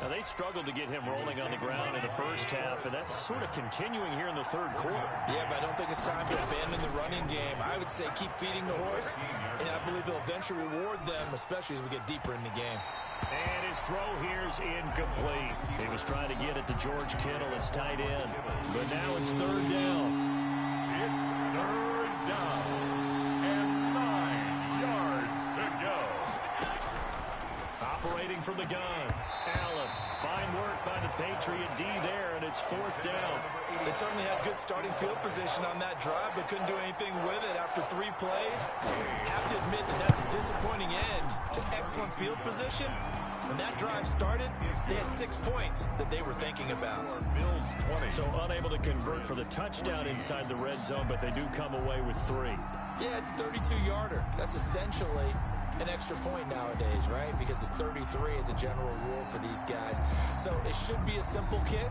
Now, they struggled to get him rolling on the ground in the first half, and that's sort of continuing here in the 3rd quarter. Yeah, but I don't think it's time to abandon the running game. I would say keep feeding the horse, and I believe he'll eventually reward them, especially as we get deeper in the game. And his throw here is incomplete. He was trying to get it to George Kittle, his tight end. But now it's 3rd down. It's 3rd down. And Looking from the gun. Allen. Fine work by the Patriot D there, and it's 4th down. They certainly had good starting field position on that drive, but couldn't do anything with it after 3 plays. Have to admit that that's a disappointing end to excellent field position. When that drive started, they had 6 points that they were thinking about. So unable to convert for the touchdown inside the red zone, but they do come away with 3. Yeah, it's a 32-yarder. That's essentially an extra point nowadays, right? Because it's 33 as a general rule for these guys. So it should be a simple kick.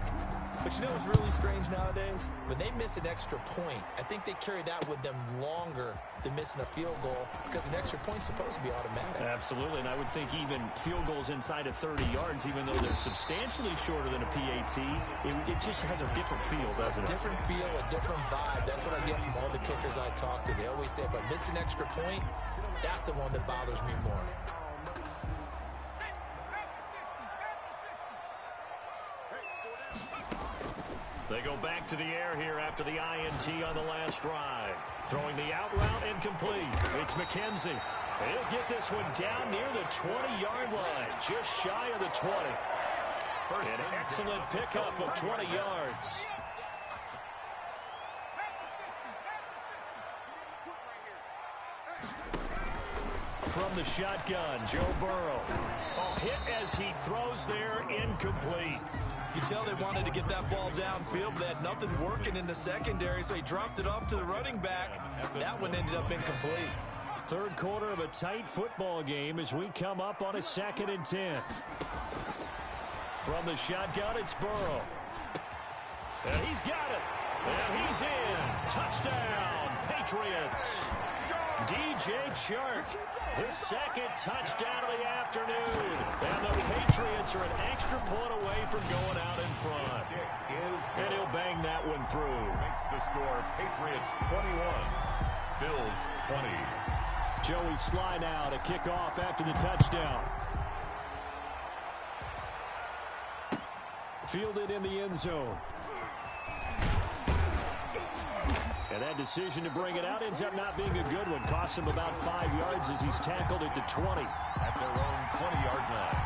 But you know what's really strange nowadays? When they miss an extra point, I think they carry that with them longer than missing a field goal because an extra point's supposed to be automatic. Absolutely, and I would think even field goals inside of 30 yards, even though they're substantially shorter than a PAT, it just has a different feel, doesn't it? A different feel, a different vibe. That's what I get from all the kickers I talk to. They always say if I miss an extra point, that's the one that bothers me more. They go back to the air here after the INT on the last drive. Throwing the out route incomplete. It's McKenzie. He'll get this one down near the 20-yard line, just shy of the 20. An excellent pickup of 20 yards. From the shotgun, Joe Burrow. Hit as he throws there, incomplete. You can tell they wanted to get that ball downfield, but they had nothing working in the secondary, so he dropped it off to the running back. That one ended up incomplete. Third quarter of a tight football game as we come up on a 2nd and 10. From the shotgun, it's Burrow. And he's got it. And he's in. Touchdown, Patriots. DJ Chark, his 2nd touchdown of the afternoon. And the Patriots are an extra point away from going out in front. And he'll bang that one through. Makes the score Patriots 21, Bills 20. Joey Sly now to kick off after the touchdown. Fielded in the end zone. And that decision to bring it out ends up not being a good one. Costs him about 5 yards as he's tackled at the 20. At their own 20-yard line.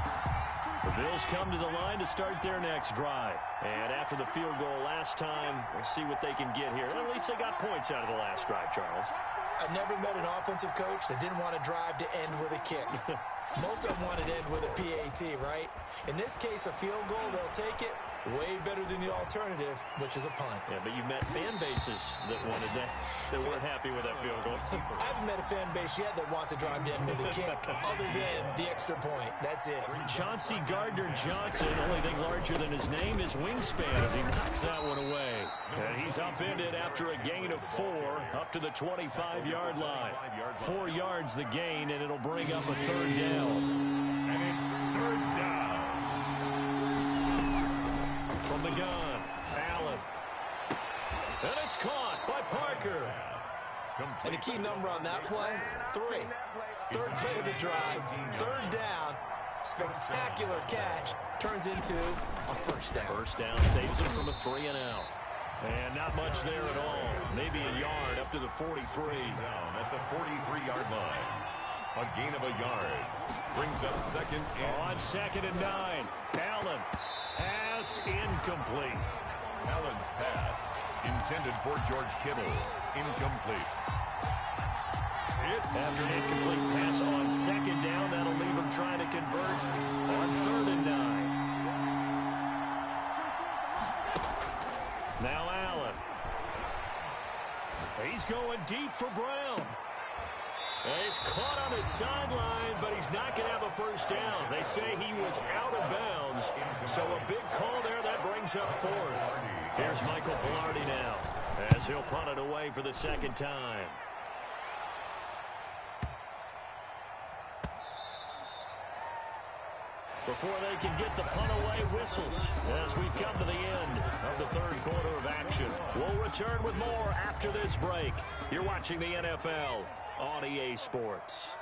The Bills come to the line to start their next drive. And after the field goal last time, we'll see what they can get here. At least they got points out of the last drive, Charles. I've never met an offensive coach that didn't want to drive to end with a kick. Most of them want to end with a PAT, right? In this case, a field goal, they'll take it. Way better than the alternative, which is a punt. Yeah, but you've met fan bases that wanted that, that weren't happy with that field goal. I haven't met a fan base yet that wants to drive to end with a kick, other than the extra point. That's it. Chauncey Gardner-Johnson, only thing larger than his name is wingspan as he knocks that one away. And he's upended after a gain of 4 up to the 25-yard line. 4 yards the gain, and it'll bring up a 3rd down. And it's 3rd down. From the gun, Allen. And it's caught by Parker. And the key number on that play, 3. 3rd play of the drive, 3rd down. Spectacular catch turns into a 1st down. 1st down saves him from a 3 and out. And not much there at all. Maybe a yard up to the 43. Down at the 43-yard line. A gain of a yard. Brings up 2nd and... On 2nd and 9. Allen. Pass incomplete. Allen's pass intended for George Kittle. Incomplete. After an incomplete pass on 2nd down, that'll leave him trying to convert on 3rd and 9. Now Allen. He's going deep for Brown. He's caught on the sideline, but he's not going to have a 1st down. They say he was out of bounds, so a big call there that brings up 4th. Here's Michael Pilardi now as he'll punt it away for the 2nd time. Before they can get the punt away, whistles as we've come to the end of the 3rd quarter of action. We'll return with more after this break. You're watching the NFL on EA Sports.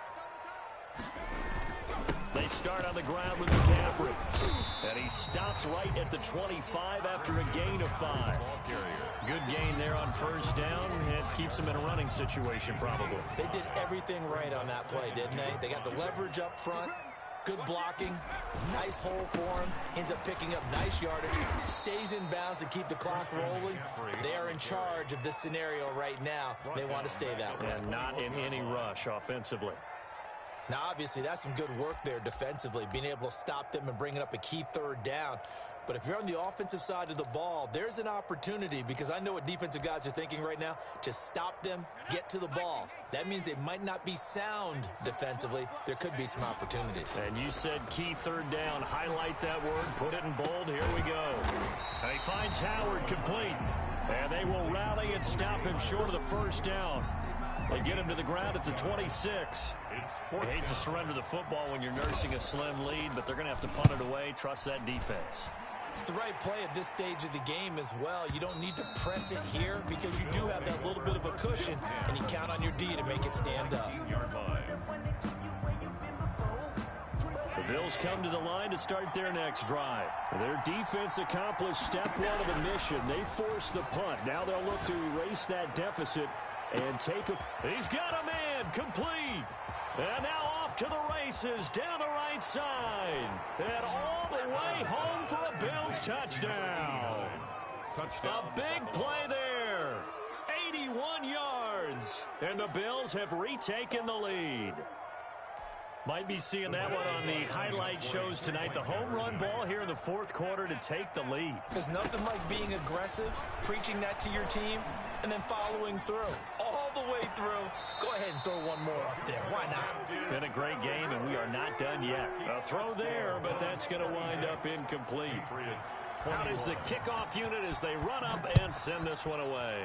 They start on the ground with McCaffrey. And he stopped right at the 25 after a gain of 5. Good gain there on 1st down. It keeps them in a running situation probably. They did everything right on that play, didn't they? They got the leverage up front. Good blocking, nice hole for him, ends up picking up nice yardage, stays in bounds to keep the clock rolling. They are in charge of this scenario right now. They want to stay that way. And not in any rush offensively. Now, obviously, that's some good work there defensively, being able to stop them and bringing up a key third down. But if you're on the offensive side of the ball, there's an opportunity, because I know what defensive guys are thinking right now. Just stop them, get to the ball. That means they might not be sound defensively. There could be some opportunities. And you said key third down. Highlight that word. Put it in bold. Here we go. And he finds Howard complete. And they will rally and stop him short of the first down. They get him to the ground at the 26. You hate to surrender the football when you're nursing a slim lead, but they're going to have to punt it away. Trust that defense. It's the right play at this stage of the game as well. You don't need to press it here because you do have that little bit of a cushion, and you count on your D to make it stand up. The Bills come to the line to start their next drive. Their defense accomplished step one of the mission. They forced the punt. Now they'll look to erase that deficit and take a... He's got a man complete. And now off to the races down the right side. And all the way home for a Bills touchdown. A big play there. 81 yards. And the Bills have retaken the lead. Might be seeing that one on the highlight shows tonight. The home run ball here in the fourth quarter to take the lead. There's nothing like being aggressive, preaching that to your team, and then following through. All the way through. Go ahead and throw one more up there. Why not? Been a great game, and we are not done yet. A throw there, but that's going to wind up incomplete. Out is the kickoff unit as they run up and send this one away.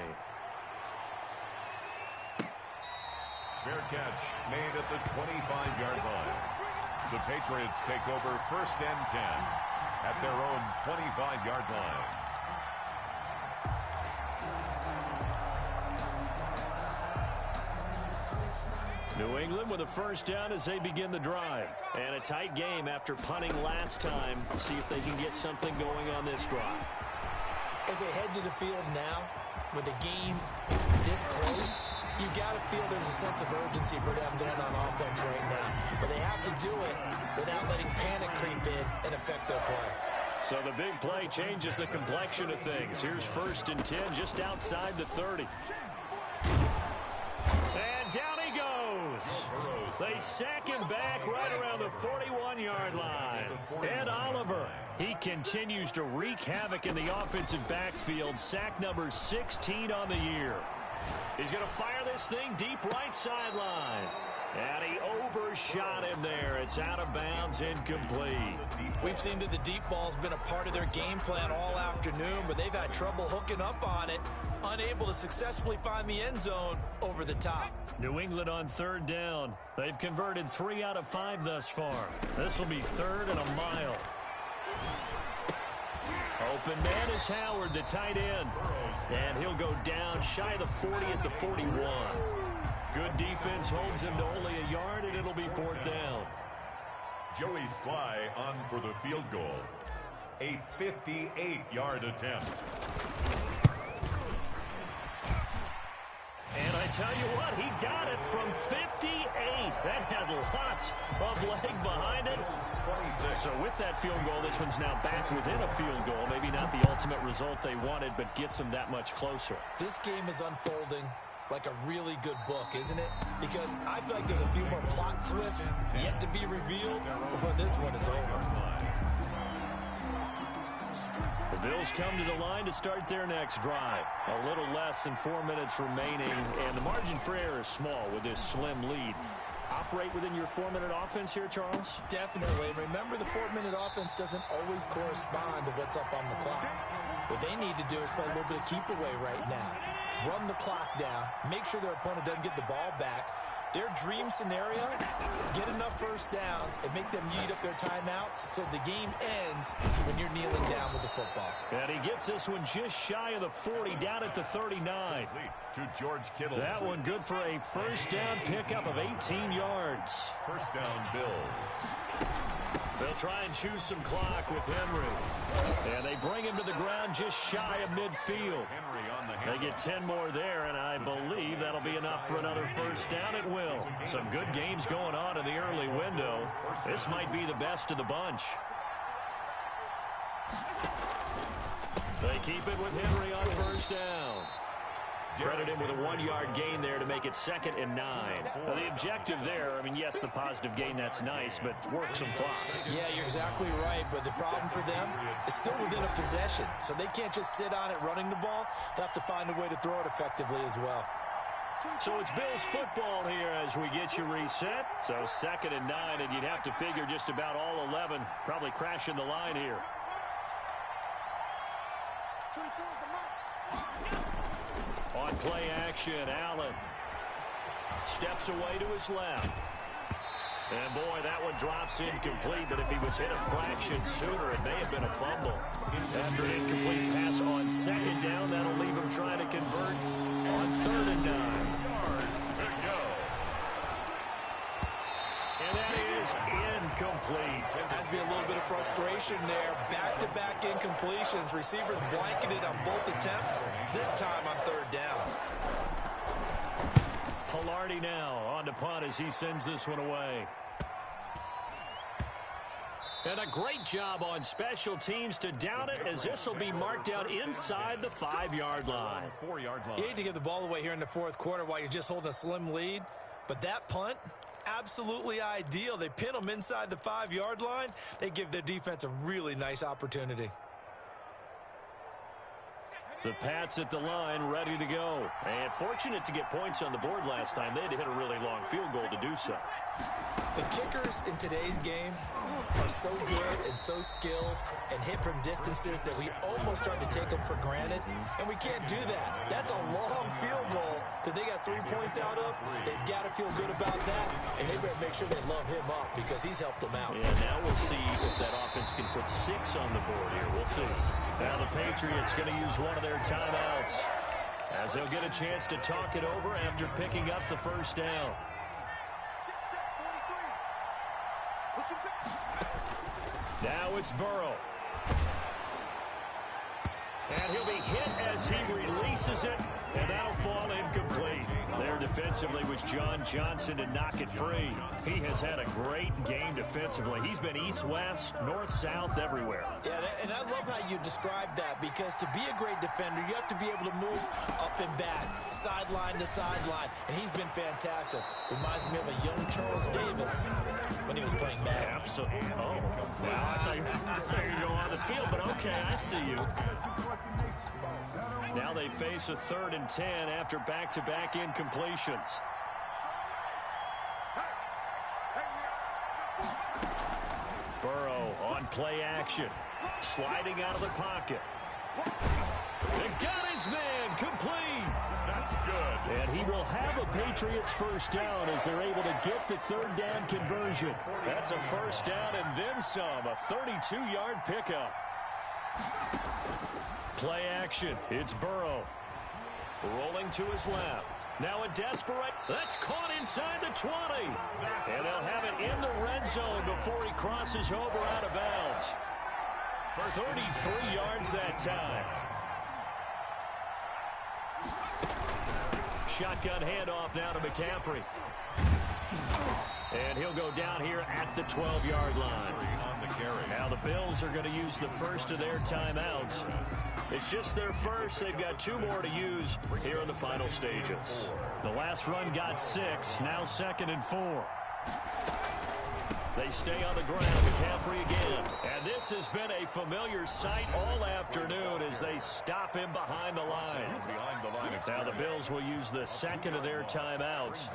Fair catch made at the 25-yard line. The Patriots take over first and 10 at their own 25-yard line. New England with a first down as they begin the drive. And a tight game after punting last time. See if they can get something going on this drive. As they head to the field now, with the game this close, you got to feel there's a sense of urgency for them going on offense right now. But they have to do it without letting panic creep in and affect their play. So the big play changes the complexion of things. Here's first and 10 just outside the 30. And down he goes. They sack him back right around the 41-yard line. Ed Oliver, he continues to wreak havoc in the offensive backfield. Sack number 16 on the year. He's going to fire this thing deep right sideline. And he overshot him there. It's out of bounds, incomplete. We've seen that the deep ball's been a part of their game plan all afternoon, but they've had trouble hooking up on it, unable to successfully find the end zone over the top. New England on third down. They've converted 3 out of 5 thus far. This will be third and a mile. Open man is Howard, the tight end. And he'll go down shy of the 40 at the 41. Good defense holds him to only a yard, and it'll be fourth down. Joey Sly on for the field goal. A 58-yard attempt. And I tell you what, he got it from 58. That had lots of leg behind it. 26. So with that field goal, this one's now back within a field goal. Maybe not the ultimate result they wanted, but gets them that much closer. This game is unfolding like a really good book, isn't it? Because I feel like there's a few more plot twists yet to be revealed before this one is over. The Bills come to the line to start their next drive. A little less than 4 minutes remaining, and the margin for error is small with this slim lead. Operate within your 4-minute offense here, Charles? Definitely. Remember, the 4-minute offense doesn't always correspond to what's up on the clock. What they need to do is play a little bit of keep away right now. Run the clock down. Make sure their opponent doesn't get the ball back. Their dream scenario, get enough first downs and make them eat up their timeouts so the game ends when you're kneeling down with the football. And he gets this one just shy of the 40, down at the 39. To George Kittle. That one good for a first down pickup of 18 yards. First down, Bills. They'll try and choose some clock with Henry. And they bring him to the ground just shy of midfield. They get 10 more there, and I believe that'll be enough for another first down. It will. Some good games going on in the early window. This might be the best of the bunch. They keep it with Henry on first down. Credit him with a 1-yard gain there to make it 2nd and 9. Now, the objective there, I mean, yes, the positive gain, that's nice, but work some clock. Yeah, you're exactly right, but the problem for them is still within a possession, so they can't just sit on it running the ball. They'll have to find a way to throw it effectively as well. So it's Bills football here as we get you reset. So 2nd and 9, and you'd have to figure just about all 11 probably crashing the line here. On play action, Allen steps away to his left. And, boy, that one drops incomplete, but if he was hit a fraction sooner, it may have been a fumble. After an incomplete pass on 2nd down, that'll leave him trying to convert on 3rd and 9. And that is incomplete. Has to be a little bit of frustration there. Back-to-back incompletions. Receivers blanketed on both attempts, this time on 3rd down. Palardy now on to punt as he sends this one away. And a great job on special teams to down it, as this will be marked out inside the 5-yard line. 4-yard line. You hate to give the ball away here in the 4th quarter while you're just holding a slim lead, but that punt, absolutely ideal. They pin them inside the 5-yard line. They give their defense a really nice opportunity. The Pats at the line, ready to go. And fortunate to get points on the board last time. They had to hit a really long field goal to do so. The kickers in today's game are so good and so skilled and hit from distances that we almost start to take them for granted, and we can't do that. That's a long field goal that they got 3 points out of. They've got to feel good about that, and they better make sure they love him up because he's helped them out. Yeah, now we'll see if that offense can put 6 on the board here. We'll see. Now the Patriots going to use one of their timeouts as they'll get a chance to talk it over after picking up the first down. Now it's Burrow. And he'll be hit as he releases it, and that'll fall incomplete. There defensively was John Johnson to knock it free. He has had a great game defensively. He's been east-west, north-south, everywhere. Yeah, and I love how you describe that, because to be a great defender, you have to be able to move up and back, sideline to sideline, and he's been fantastic. Reminds me of a young Charles Davis when he was playing Madden. Absolutely. Oh, wow, I thought you were going on the field, but okay, I see you. Now they face a 3rd and 10 after back-to-back incompletions. Burrow on play action, sliding out of the pocket. They got his man complete. That's good. And he will have a Patriots first down as they're able to get the 3rd down conversion. That's a first down and then some, a 32-yard pickup. Play action. It's Burrow. Rolling to his left. Now a desperate. That's caught inside the 20. And they'll have it in the red zone before he crosses over out of bounds. 33 yards that time. Shotgun handoff now to McCaffrey. And he'll go down here at the 12-yard line. Now the Bills are going to use the first of their timeouts. It's just their first. They've got 2 more to use here in the final stages. The last run got 6. Now 2nd and 4. They stay on the ground. McCaffrey again. And this has been a familiar sight all afternoon as they stop him behind the line. Now the Bills will use the 2nd of their timeouts.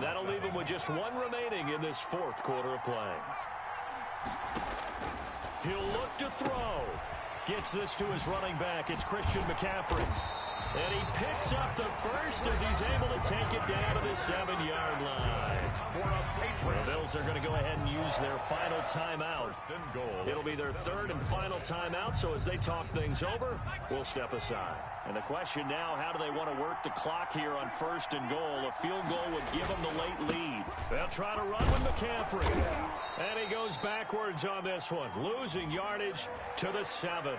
That'll leave them with just 1 remaining in this 4th quarter of play. He'll look to throw. Gets this to his running back. It's Christian McCaffrey. And he picks up the first as he's able to take it down to the 7-yard line. The Bills are going to go ahead and use their final timeout. It'll be their 3rd and final timeout, so as they talk things over, we'll step aside. And the question now, how do they want to work the clock here on 1st and goal? A field goal would give them the late lead. They'll try to run with McCaffrey. And he goes backwards on this one, losing yardage to the 7.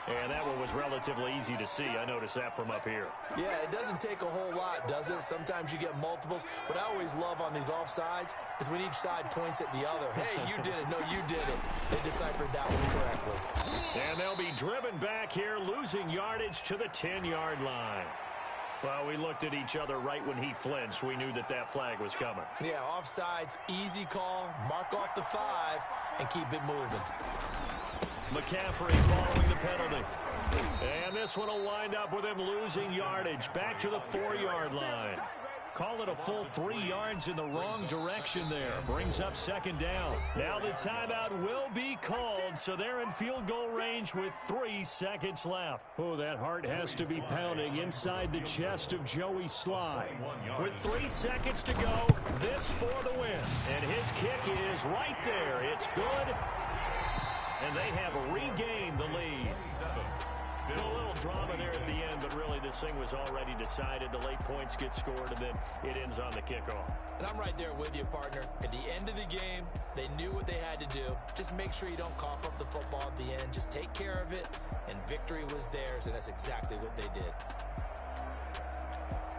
And that one was relatively easy to see. I noticed that from up here. Yeah, it doesn't take a whole lot, does it? Sometimes you get multiples. What I always love on these offsides is when each side points at the other. Hey, you did it. No, you did it. They deciphered that one correctly. And they'll be driven back here, losing yardage to the 10-yard line. Well, we looked at each other right when he flinched. We knew that that flag was coming. Yeah, offsides, easy call, mark off the 5, and keep it moving. McCaffrey following the penalty. And this one will wind up with him losing yardage back to the 4-yard line. Call it a full 3 yards in the wrong direction there. Brings up second down. Now the timeout will be called, so they're in field goal range with 3 seconds left. Oh, that heart has to be pounding inside the chest of Joey Slye. With 3 seconds to go, this for the win. And his kick is right there. It's good. And they have regained the lead. A little drama there at the end, but really this thing was already decided. The late points get scored, and then it ends on the kickoff. And I'm right there with you, partner. At the end of the game, they knew what they had to do. Just make sure you don't cough up the football at the end. Just take care of it, and victory was theirs, and that's exactly what they did.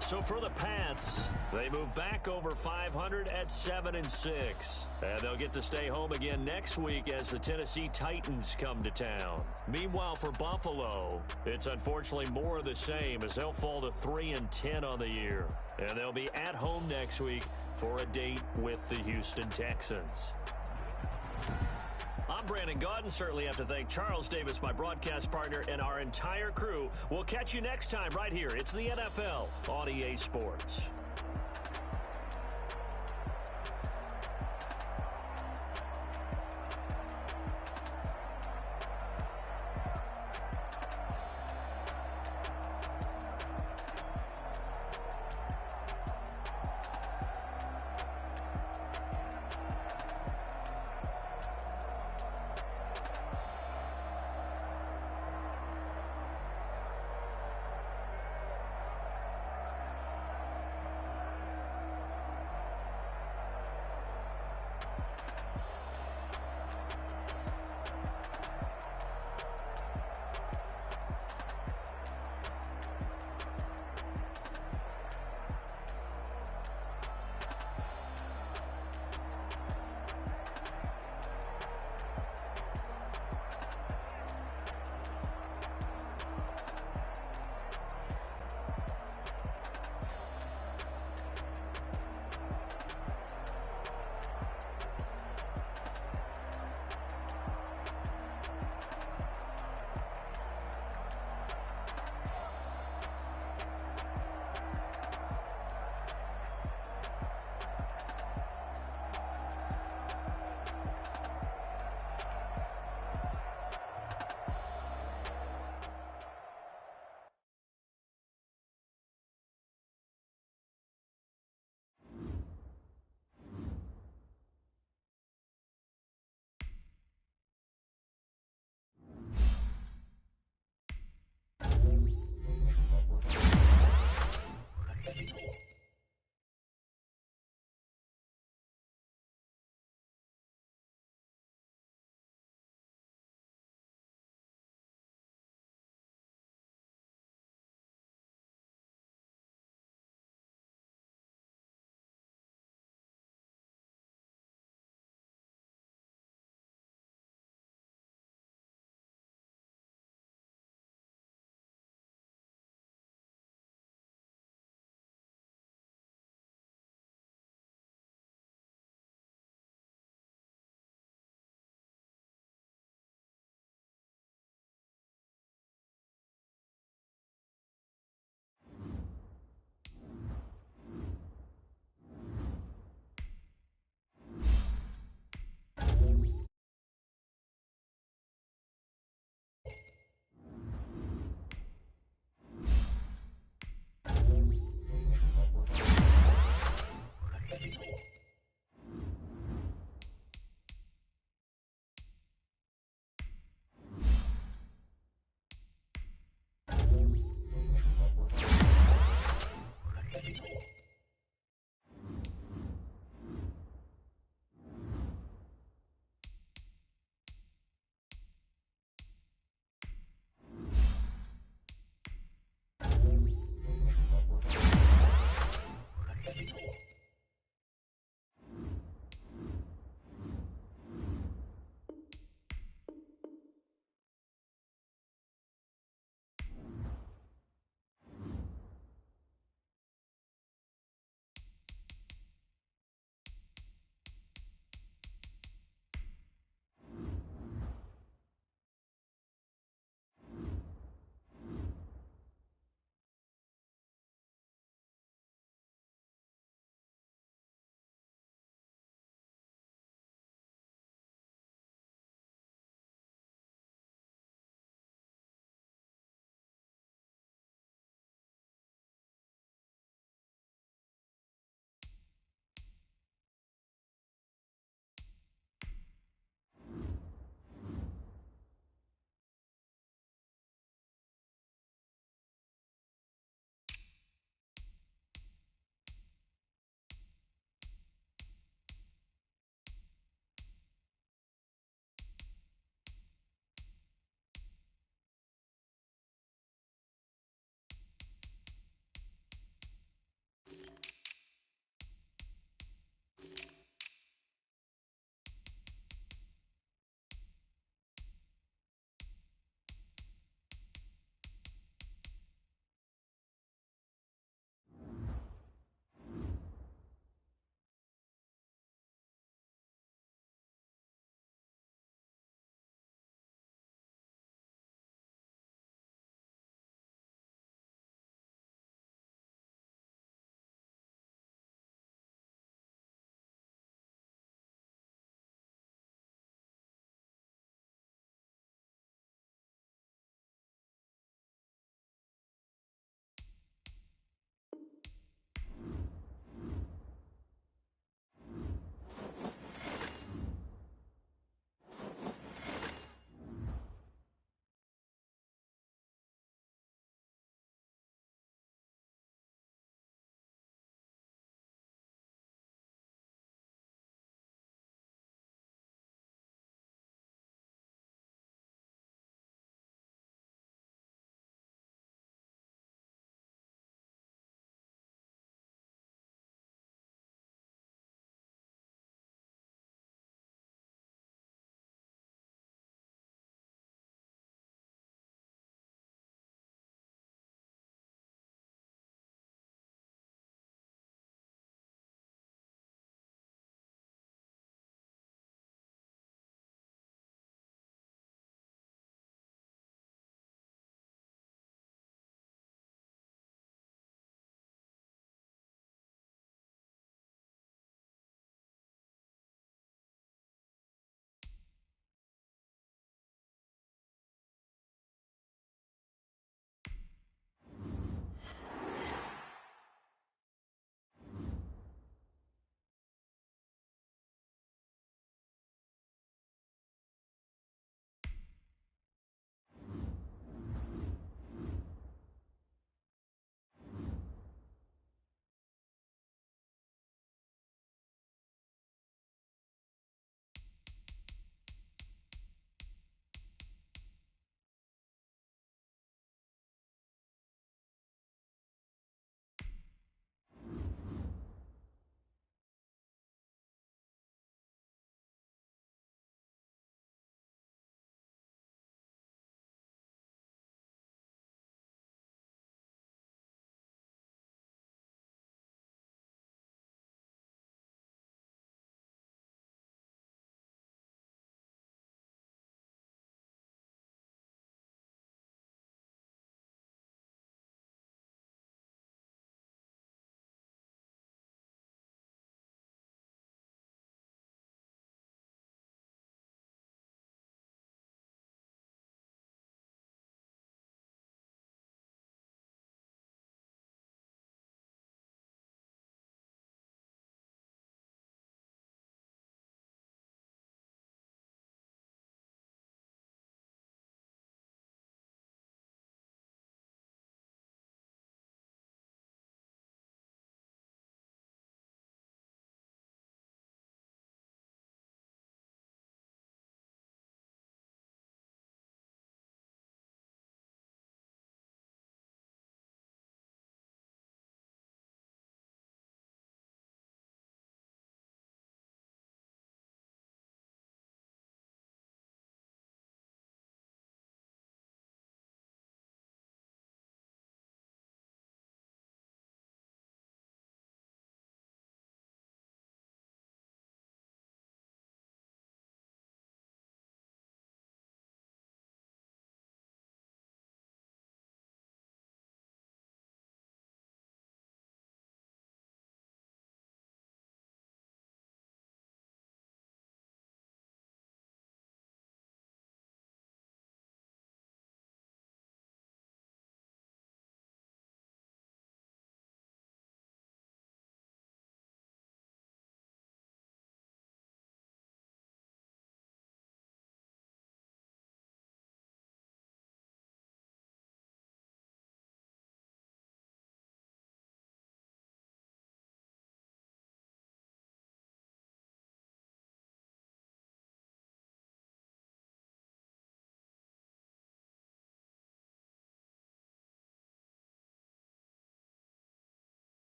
So for the Pats, they move back over 500 at 7-6. And they'll get to stay home again next week as the Tennessee Titans come to town. Meanwhile, for Buffalo, it's unfortunately more of the same as they'll fall to 3-10 on the year. And they'll be at home next week for a date with the Houston Texans. I'm Brandon Gaudin. Certainly have to thank Charles Davis, my broadcast partner, and our entire crew. We'll catch you next time right here. It's the NFL on EA Sports.